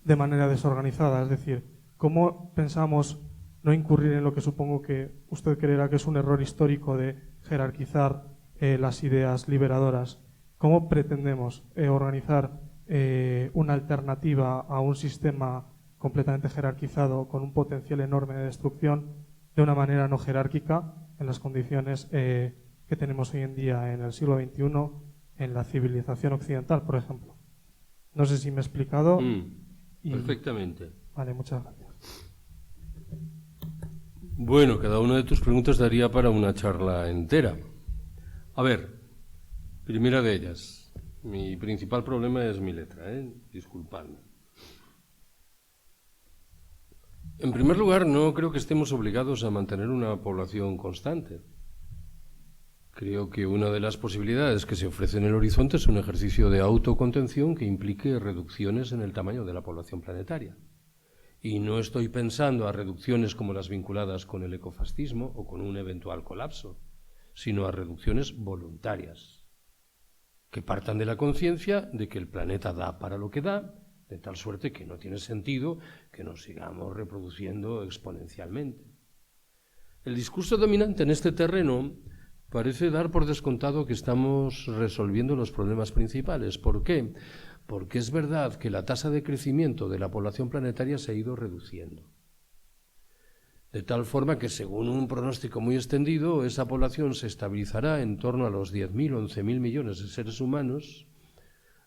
de manera desorganizada? Es decir, ¿cómo pensamos no incurrir en lo que supongo que usted creerá que es un error histórico de jerarquizar las ideas liberadoras? ¿Cómo pretendemos organizar una alternativa a un sistema completamente jerarquizado con un potencial enorme de destrucción de una manera no jerárquica en las condiciones que tenemos hoy en día en el siglo XXI en la civilización occidental, por ejemplo? No sé si me he explicado. Perfectamente. Vale, muchas gracias. Bueno, cada una de tus preguntas daría para una charla entera. A ver, primera de ellas. Mi principal problema es mi letra, disculpadme. En primer lugar, no creo que estemos obligados a mantener una población constante. Creo que una de las posibilidades que se ofrece en el horizonte es un ejercicio de autocontención que implique reducciones en el tamaño de la población planetaria. Y no estoy pensando a reducciones como las vinculadas con el ecofascismo o con un eventual colapso, sino a reducciones voluntarias, que partan de la conciencia de que el planeta da para lo que da, de tal suerte que no tiene sentido que nos sigamos reproduciendo exponencialmente. El discurso dominante en este terreno parece dar por descontado que estamos resolviendo los problemas principales. ¿Por qué? Porque es verdad que la tasa de crecimiento de la población planetaria se ha ido reduciendo. De tal forma que, según un pronóstico muy extendido, esa población se estabilizará en torno a los 10.000 o 11.000 millones de seres humanos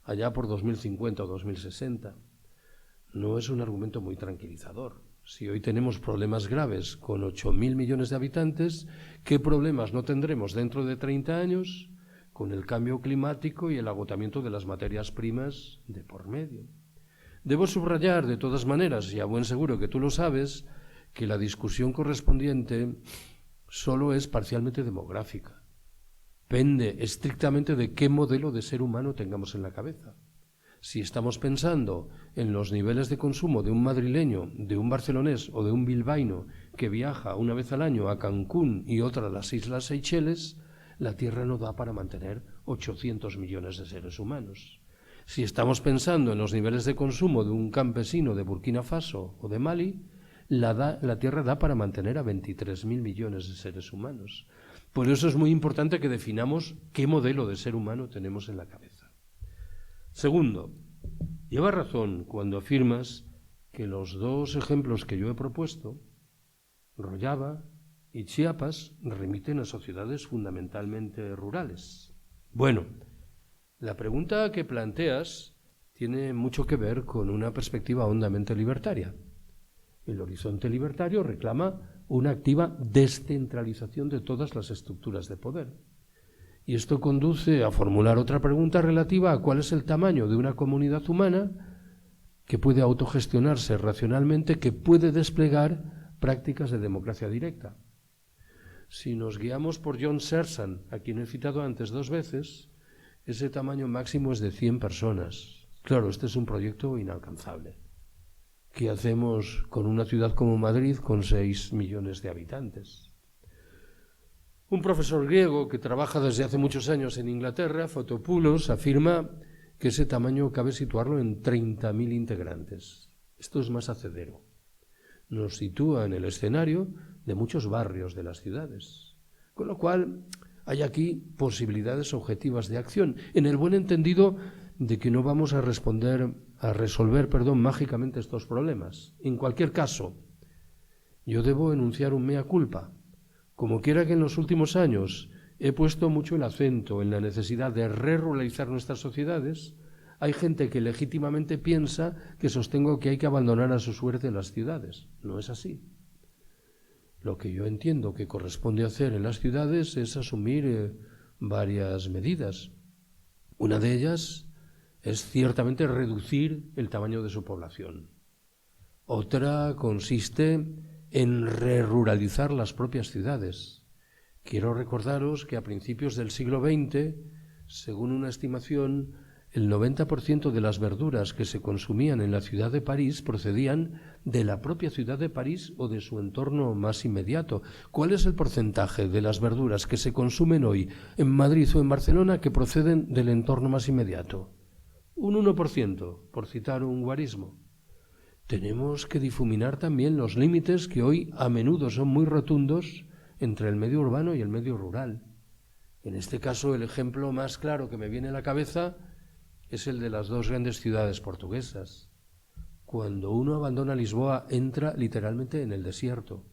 allá por 2050 o 2060. No es un argumento muy tranquilizador. Si hoy tenemos problemas graves con 8.000 millones de habitantes, ¿qué problemas no tendremos dentro de 30 años con el cambio climático y el agotamiento de las materias primas de por medio? Debo subrayar, de todas maneras, y a buen seguro que tú lo sabes, que la discusión correspondiente solo es parcialmente demográfica. Depende estrictamente de qué modelo de ser humano tengamos en la cabeza. Si estamos pensando en los niveles de consumo de un madrileño, de un barcelonés o de un bilbaíno que viaja una vez al año a Cancún y otra a las Islas Seychelles, la Tierra no da para mantener 800 millones de seres humanos. Si estamos pensando en los niveles de consumo de un campesino de Burkina Faso o de Mali, la Tierra da para mantener a 23.000 millones de seres humanos. Por eso es muy importante que definamos qué modelo de ser humano tenemos en la cabeza. Segundo, llevas razón cuando afirmas que los dos ejemplos que yo he propuesto, Rojava y Chiapas, remiten a sociedades fundamentalmente rurales. Bueno, la pregunta que planteas tiene mucho que ver con una perspectiva hondamente libertaria. El horizonte libertario reclama una activa descentralización de todas las estructuras de poder. Y esto conduce a formular otra pregunta relativa a cuál es el tamaño de una comunidad humana que puede autogestionarse racionalmente, que puede desplegar prácticas de democracia directa. Si nos guiamos por John Searson, a quien he citado antes 2 veces, ese tamaño máximo es de 100 personas. Claro, este es un proyecto inalcanzable. ¿Qué hacemos con una ciudad como Madrid con 6 millones de habitantes? Un profesor griego que trabaja desde hace muchos años en Inglaterra, Fotopoulos, afirma que ese tamaño cabe situarlo en 30.000 integrantes. Esto es más hacedero. Nos sitúa en el escenario de muchos barrios de las ciudades. Con lo cual, hay aquí posibilidades objetivas de acción, en el buen entendido de que no vamos a resolver mágicamente estos problemas. En cualquier caso, yo debo enunciar un mea culpa. Como quiera que en los últimos años he puesto mucho el acento en la necesidad de ruralizar nuestras sociedades, hay gente que legítimamente piensa que sostengo que hay que abandonar a su suerte las ciudades. No es así. Lo que yo entiendo que corresponde hacer en las ciudades es asumir varias medidas. Una de ellas es ciertamente reducir el tamaño de su población. Otra consiste en ruralizar las propias ciudades. Quiero recordaros que a principios del siglo XX, según una estimación, el 90% de las verduras que se consumían en la ciudad de París procedían de la propia ciudad de París o de su entorno más inmediato. ¿Cuál es el porcentaje de las verduras que se consumen hoy en Madrid o en Barcelona que proceden del entorno más inmediato? Un 1%, por citar un guarismo. Tenemos que difuminar también los límites que hoy a menudo son muy rotundos entre el medio urbano y el medio rural. En este caso, el ejemplo más claro que me viene a la cabeza es el de las dos grandes ciudades portuguesas. Cuando uno abandona Lisboa, entra literalmente en el desierto.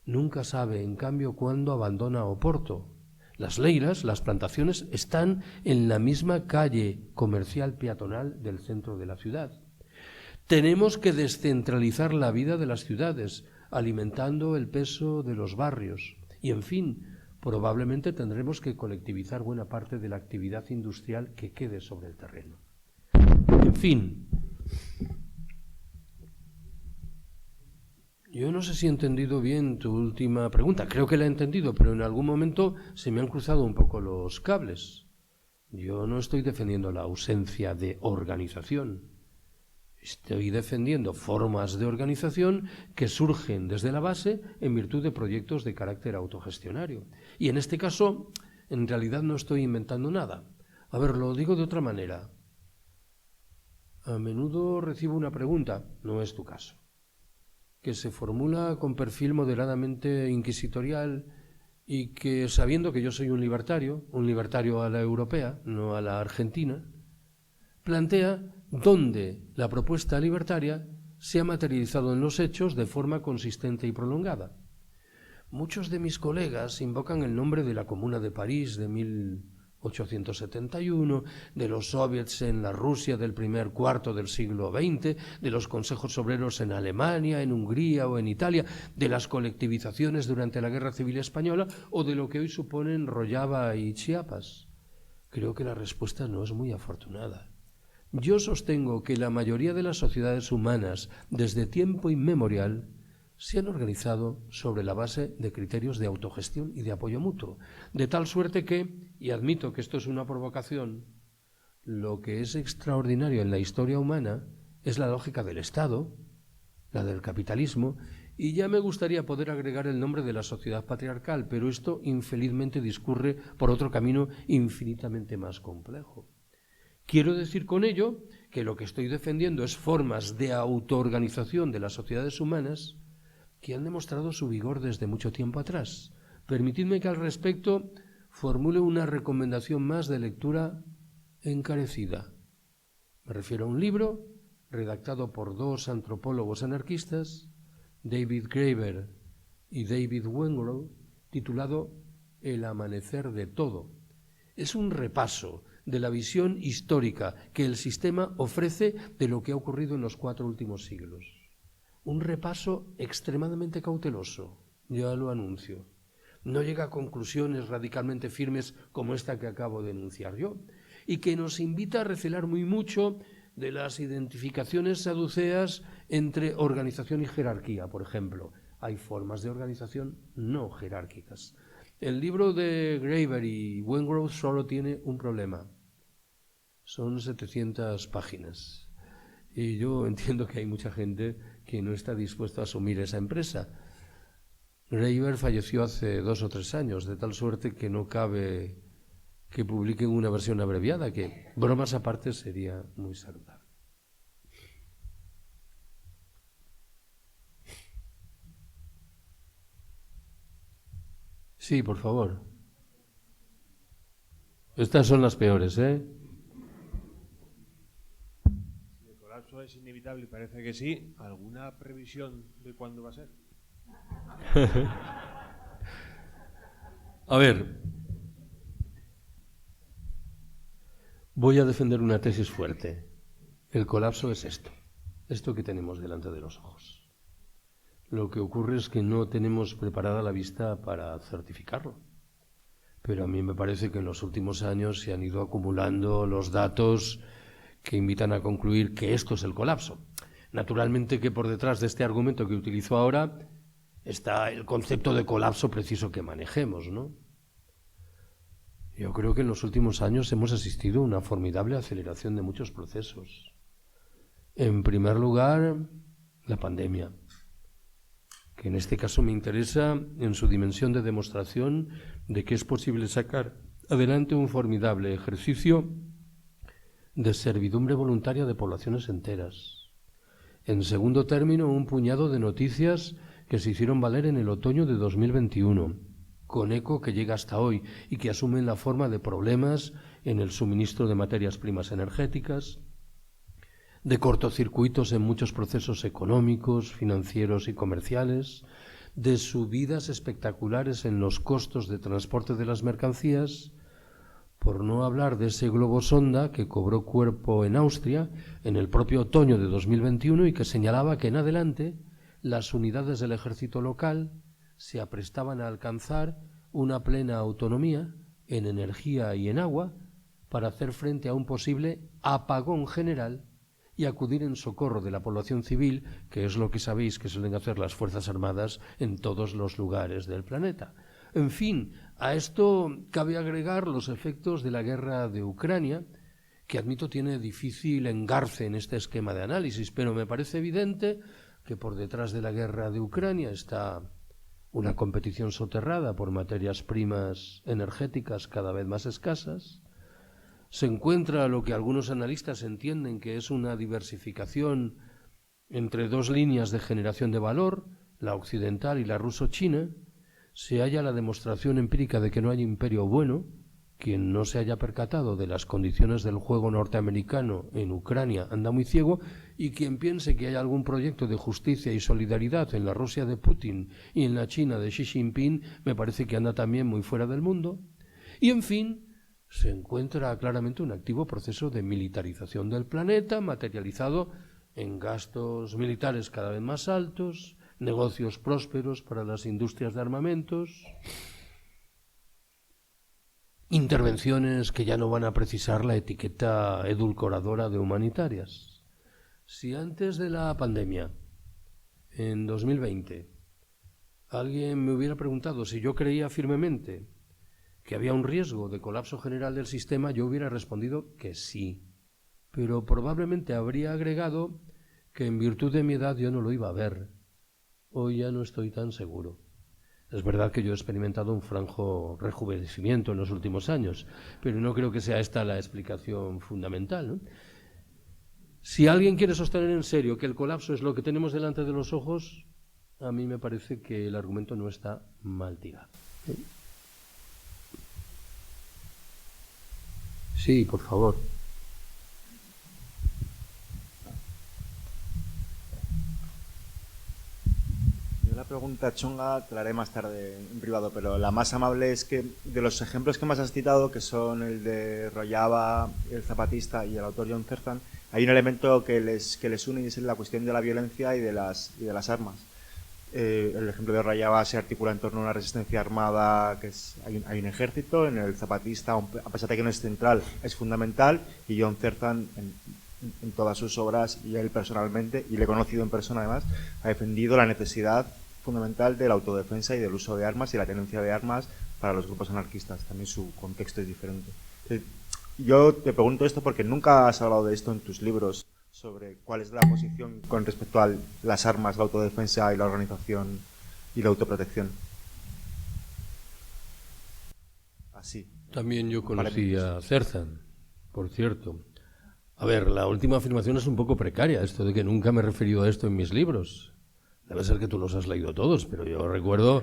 Nunca sabe, en cambio, cuándo abandona Oporto. Las leiras, las plantaciones, están en la misma calle comercial peatonal del centro de la ciudad. Tenemos que descentralizar la vida de las ciudades, alimentando el peso de los barrios. Y, en fin, probablemente tendremos que colectivizar buena parte de la actividad industrial que quede sobre el terreno. En fin, yo no sé si he entendido bien tu última pregunta. Creo que la he entendido, pero en algún momento se me han cruzado un poco los cables. Yo no estoy defendiendo la ausencia de organización. Estoy defendiendo formas de organización que surgen desde la base en virtud de proyectos de carácter autogestionario. Y en este caso, en realidad no estoy inventando nada. A ver, lo digo de otra manera. A menudo recibo una pregunta, no es tu caso, que se formula con perfil moderadamente inquisitorial y que, sabiendo que yo soy un libertario a la europea, no a la argentina, plantea dónde la propuesta libertaria se ha materializado en los hechos de forma consistente y prolongada. Muchos de mis colegas invocan el nombre de la Comuna de París de 1871, de los soviets en la Rusia del primer cuarto del siglo XX, de los consejos obreros en Alemania, en Hungría o en Italia, de las colectivizaciones durante la Guerra Civil Española o de lo que hoy suponen Rojava y Chiapas. Creo que la respuesta no es muy afortunada. Yo sostengo que la mayoría de las sociedades humanas, desde tiempo inmemorial, se han organizado sobre la base de criterios de autogestión y de apoyo mutuo, de tal suerte que, y admito que esto es una provocación, lo que es extraordinario en la historia humana es la lógica del Estado, la del capitalismo, y ya me gustaría poder agregar el nombre de la sociedad patriarcal, pero esto infelizmente discurre por otro camino infinitamente más complejo. Quiero decir con ello que lo que estoy defendiendo es formas de autoorganización de las sociedades humanas que han demostrado su vigor desde mucho tiempo atrás. Permitidme que al respecto formule una recomendación más de lectura encarecida. Me refiero a un libro redactado por dos antropólogos anarquistas, David Graeber y David Wengrow, titulado El amanecer de todo. Es un repaso de la visión histórica que el sistema ofrece de lo que ha ocurrido en los 4 últimos siglos. Un repaso extremadamente cauteloso, ya lo anuncio. No llega a conclusiones radicalmente firmes como esta que acabo de enunciar yo, y que nos invita a recelar muy mucho de las identificaciones saduceas entre organización y jerarquía, por ejemplo. Hay formas de organización no jerárquicas. El libro de Graeber y Wengrow solo tiene un problema. Son 700 páginas. Y yo entiendo que hay mucha gente que no está dispuesta a asumir esa empresa. Graeber falleció hace 2 o 3 años, de tal suerte que no cabe que publiquen una versión abreviada, que, bromas aparte, sería muy saludable. Sí, por favor. Estas son las peores, ¿eh? Si el colapso es inevitable y parece que sí, ¿alguna previsión de cuándo va a ser? A ver, voy a defender una tesis fuerte. El colapso es esto que tenemos delante de los ojos. Lo que ocurre es que no tenemos preparada la vista para certificarlo. Pero a mí me parece que en los últimos años se han ido acumulando los datos que invitan a concluir que esto es el colapso. Naturalmente que por detrás de este argumento que utilizo ahora está el concepto de colapso preciso que manejemos, ¿no? Yo creo que en los últimos años hemos asistido a una formidable aceleración de muchos procesos. En primer lugar, la pandemia, que en este caso me interesa en su dimensión de demostración de que es posible sacar adelante un formidable ejercicio de servidumbre voluntaria de poblaciones enteras. En segundo término, un puñado de noticias que se hicieron valer en el otoño de 2021, con eco que llega hasta hoy y que asumen la forma de problemas en el suministro de materias primas energéticas, de cortocircuitos en muchos procesos económicos, financieros y comerciales, de subidas espectaculares en los costos de transporte de las mercancías, por no hablar de ese globo sonda que cobró cuerpo en Austria en el propio otoño de 2021 y que señalaba que en adelante las unidades del ejército local se aprestaban a alcanzar una plena autonomía en energía y en agua para hacer frente a un posible apagón general y acudir en socorro de la población civil, que es lo que sabéis que suelen hacer las Fuerzas Armadas en todos los lugares del planeta. En fin, a esto cabe agregar los efectos de la guerra de Ucrania, que admito tiene difícil engarce en este esquema de análisis, pero me parece evidente que por detrás de la guerra de Ucrania está una competición soterrada por materias primas energéticas cada vez más escasas. Se encuentra lo que algunos analistas entienden que es una diversificación entre dos líneas de generación de valor, la occidental y la ruso-china. Se halla la demostración empírica de que no hay imperio bueno. Quien no se haya percatado de las condiciones del juego norteamericano en Ucrania anda muy ciego, y quien piense que hay algún proyecto de justicia y solidaridad en la Rusia de Putin y en la China de Xi Jinping me parece que anda también muy fuera del mundo. Y en fin, se encuentra claramente un activo proceso de militarización del planeta, materializado en gastos militares cada vez más altos, negocios prósperos para las industrias de armamentos, intervenciones que ya no van a precisar la etiqueta edulcoradora de humanitarias. Si antes de la pandemia, en 2020, alguien me hubiera preguntado si yo creía firmemente que había un riesgo de colapso general del sistema, yo hubiera respondido que sí, pero probablemente habría agregado que en virtud de mi edad yo no lo iba a ver. Hoy ya no estoy tan seguro. Es verdad que yo he experimentado un franco rejuvenecimiento en los últimos años, pero no creo que sea esta la explicación fundamental, ¿no? Si alguien quiere sostener en serio que el colapso es lo que tenemos delante de los ojos, a mí me parece que el argumento no está mal tirado. Sí, por favor. Yo la pregunta chunga te la haré más tarde en privado, pero la más amable es que de los ejemplos que más has citado, que son el de Rojava, el zapatista y el autor John Zerzan, hay un elemento que les une y es la cuestión de la violencia y de las armas. El ejemplo de Rojava se articula en torno a una resistencia armada, que hay un ejército. En el zapatista, a pesar de que no es central, es fundamental, y John Zerzan en todas sus obras, y él personalmente, y le he conocido en persona además, ha defendido la necesidad fundamental de la autodefensa y del uso de armas y la tenencia de armas para los grupos anarquistas. También su contexto es diferente. Yo te pregunto esto porque nunca has hablado de esto en tus libros, sobre cuál es la posición con respecto a las armas, la autodefensa y la organización y la autoprotección. Así. También yo conocí a Zerzan, por cierto. A ver, la última afirmación es un poco precaria, esto de que nunca me he referido a esto en mis libros. Debe ser que tú los has leído todos, pero yo recuerdo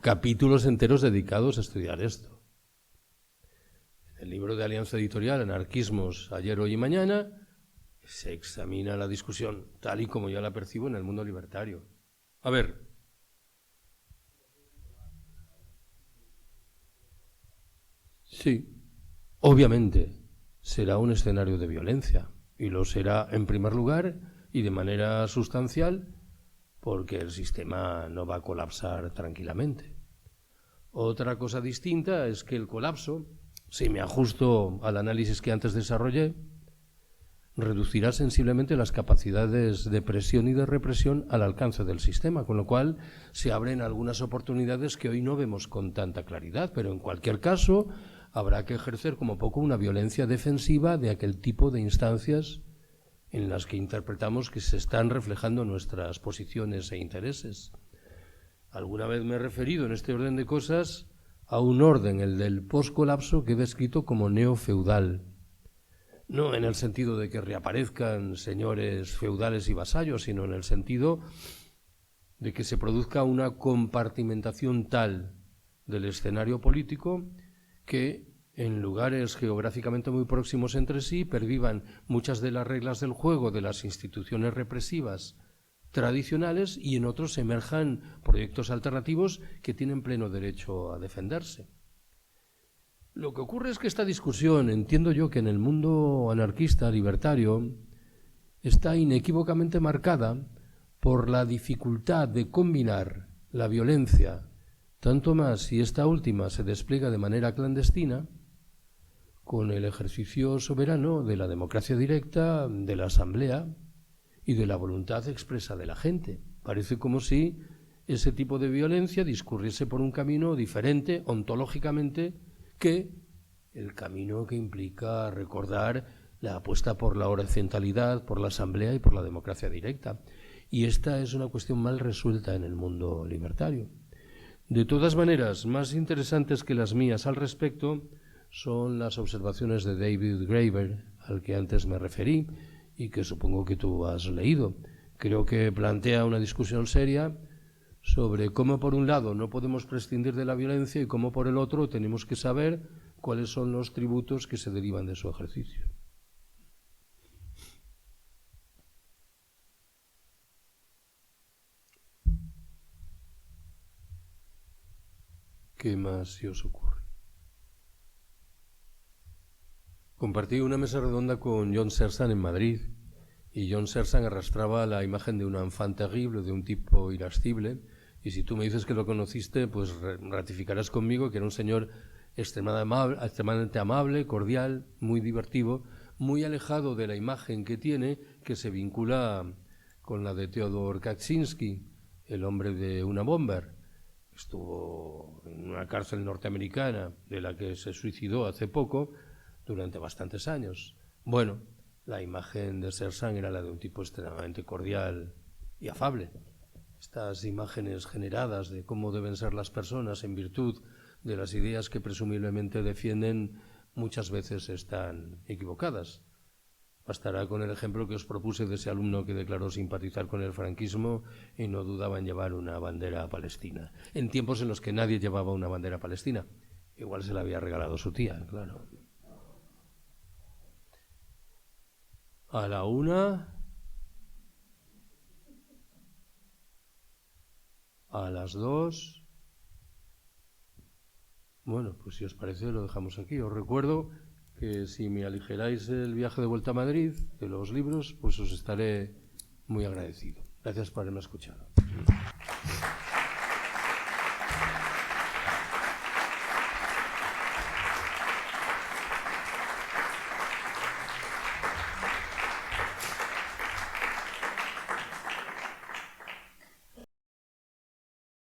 capítulos enteros dedicados a estudiar esto. En el libro de Alianza Editorial, Anarquismos, ayer, hoy y mañana, se examina la discusión tal y como yo la percibo en el mundo libertario. A ver. Sí, obviamente será un escenario de violencia, y lo será en primer lugar y de manera sustancial porque el sistema no va a colapsar tranquilamente. Otra cosa distinta es que el colapso, si me ajusto al análisis que antes desarrollé, reducirá sensiblemente las capacidades de presión y de represión al alcance del sistema, con lo cual se abren algunas oportunidades que hoy no vemos con tanta claridad, pero en cualquier caso habrá que ejercer como poco una violencia defensiva de aquel tipo de instancias en las que interpretamos que se están reflejando nuestras posiciones e intereses. Alguna vez me he referido en este orden de cosas a un orden, el del poscolapso, que he descrito como neofeudal. No en el sentido de que reaparezcan señores feudales y vasallos, sino en el sentido de que se produzca una compartimentación tal del escenario político que en lugares geográficamente muy próximos entre sí pervivan muchas de las reglas del juego de las instituciones represivas tradicionales y en otros emerjan proyectos alternativos que tienen pleno derecho a defenderse. Lo que ocurre es que esta discusión, entiendo yo que en el mundo anarquista, libertario, está inequívocamente marcada por la dificultad de combinar la violencia, tanto más si esta última se despliega de manera clandestina, con el ejercicio soberano de la democracia directa, de la asamblea y de la voluntad expresa de la gente. Parece como si ese tipo de violencia discurriese por un camino diferente ontológicamente que el camino que implica recordar la apuesta por la horizontalidad, por la asamblea y por la democracia directa. Y esta es una cuestión mal resuelta en el mundo libertario. De todas maneras, más interesantes que las mías al respecto son las observaciones de David Graeber, al que antes me referí y que supongo que tú has leído. Creo que plantea una discusión seria sobre cómo por un lado no podemos prescindir de la violencia y cómo por el otro tenemos que saber cuáles son los tributos que se derivan de su ejercicio. ¿Qué más se os ocurre? Compartí una mesa redonda con John Sersan en Madrid y John Sersan arrastraba la imagen de un enfant terrible, de un tipo irascible, y si tú me dices que lo conociste, pues ratificarás conmigo que era un señor extremadamente amable, cordial, muy divertido, muy alejado de la imagen que tiene, que se vincula con la de Theodor Kaczynski, el hombre de una bomber. Estuvo en una cárcel norteamericana de la que se suicidó hace poco durante bastantes años. Bueno, la imagen de Sersan era la de un tipo extremadamente cordial y afable. Estas imágenes generadas de cómo deben ser las personas en virtud de las ideas que presumiblemente defienden muchas veces están equivocadas. Bastará con el ejemplo que os propuse de ese alumno que declaró simpatizar con el franquismo y no dudaba en llevar una bandera palestina, en tiempos en los que nadie llevaba una bandera palestina. Igual se la había regalado su tía, claro. A la 1, a las 2. Bueno, pues si os parece lo dejamos aquí. Os recuerdo que si me aligeráis el viaje de vuelta a Madrid de los libros, pues os estaré muy agradecido. Gracias por haberme escuchado.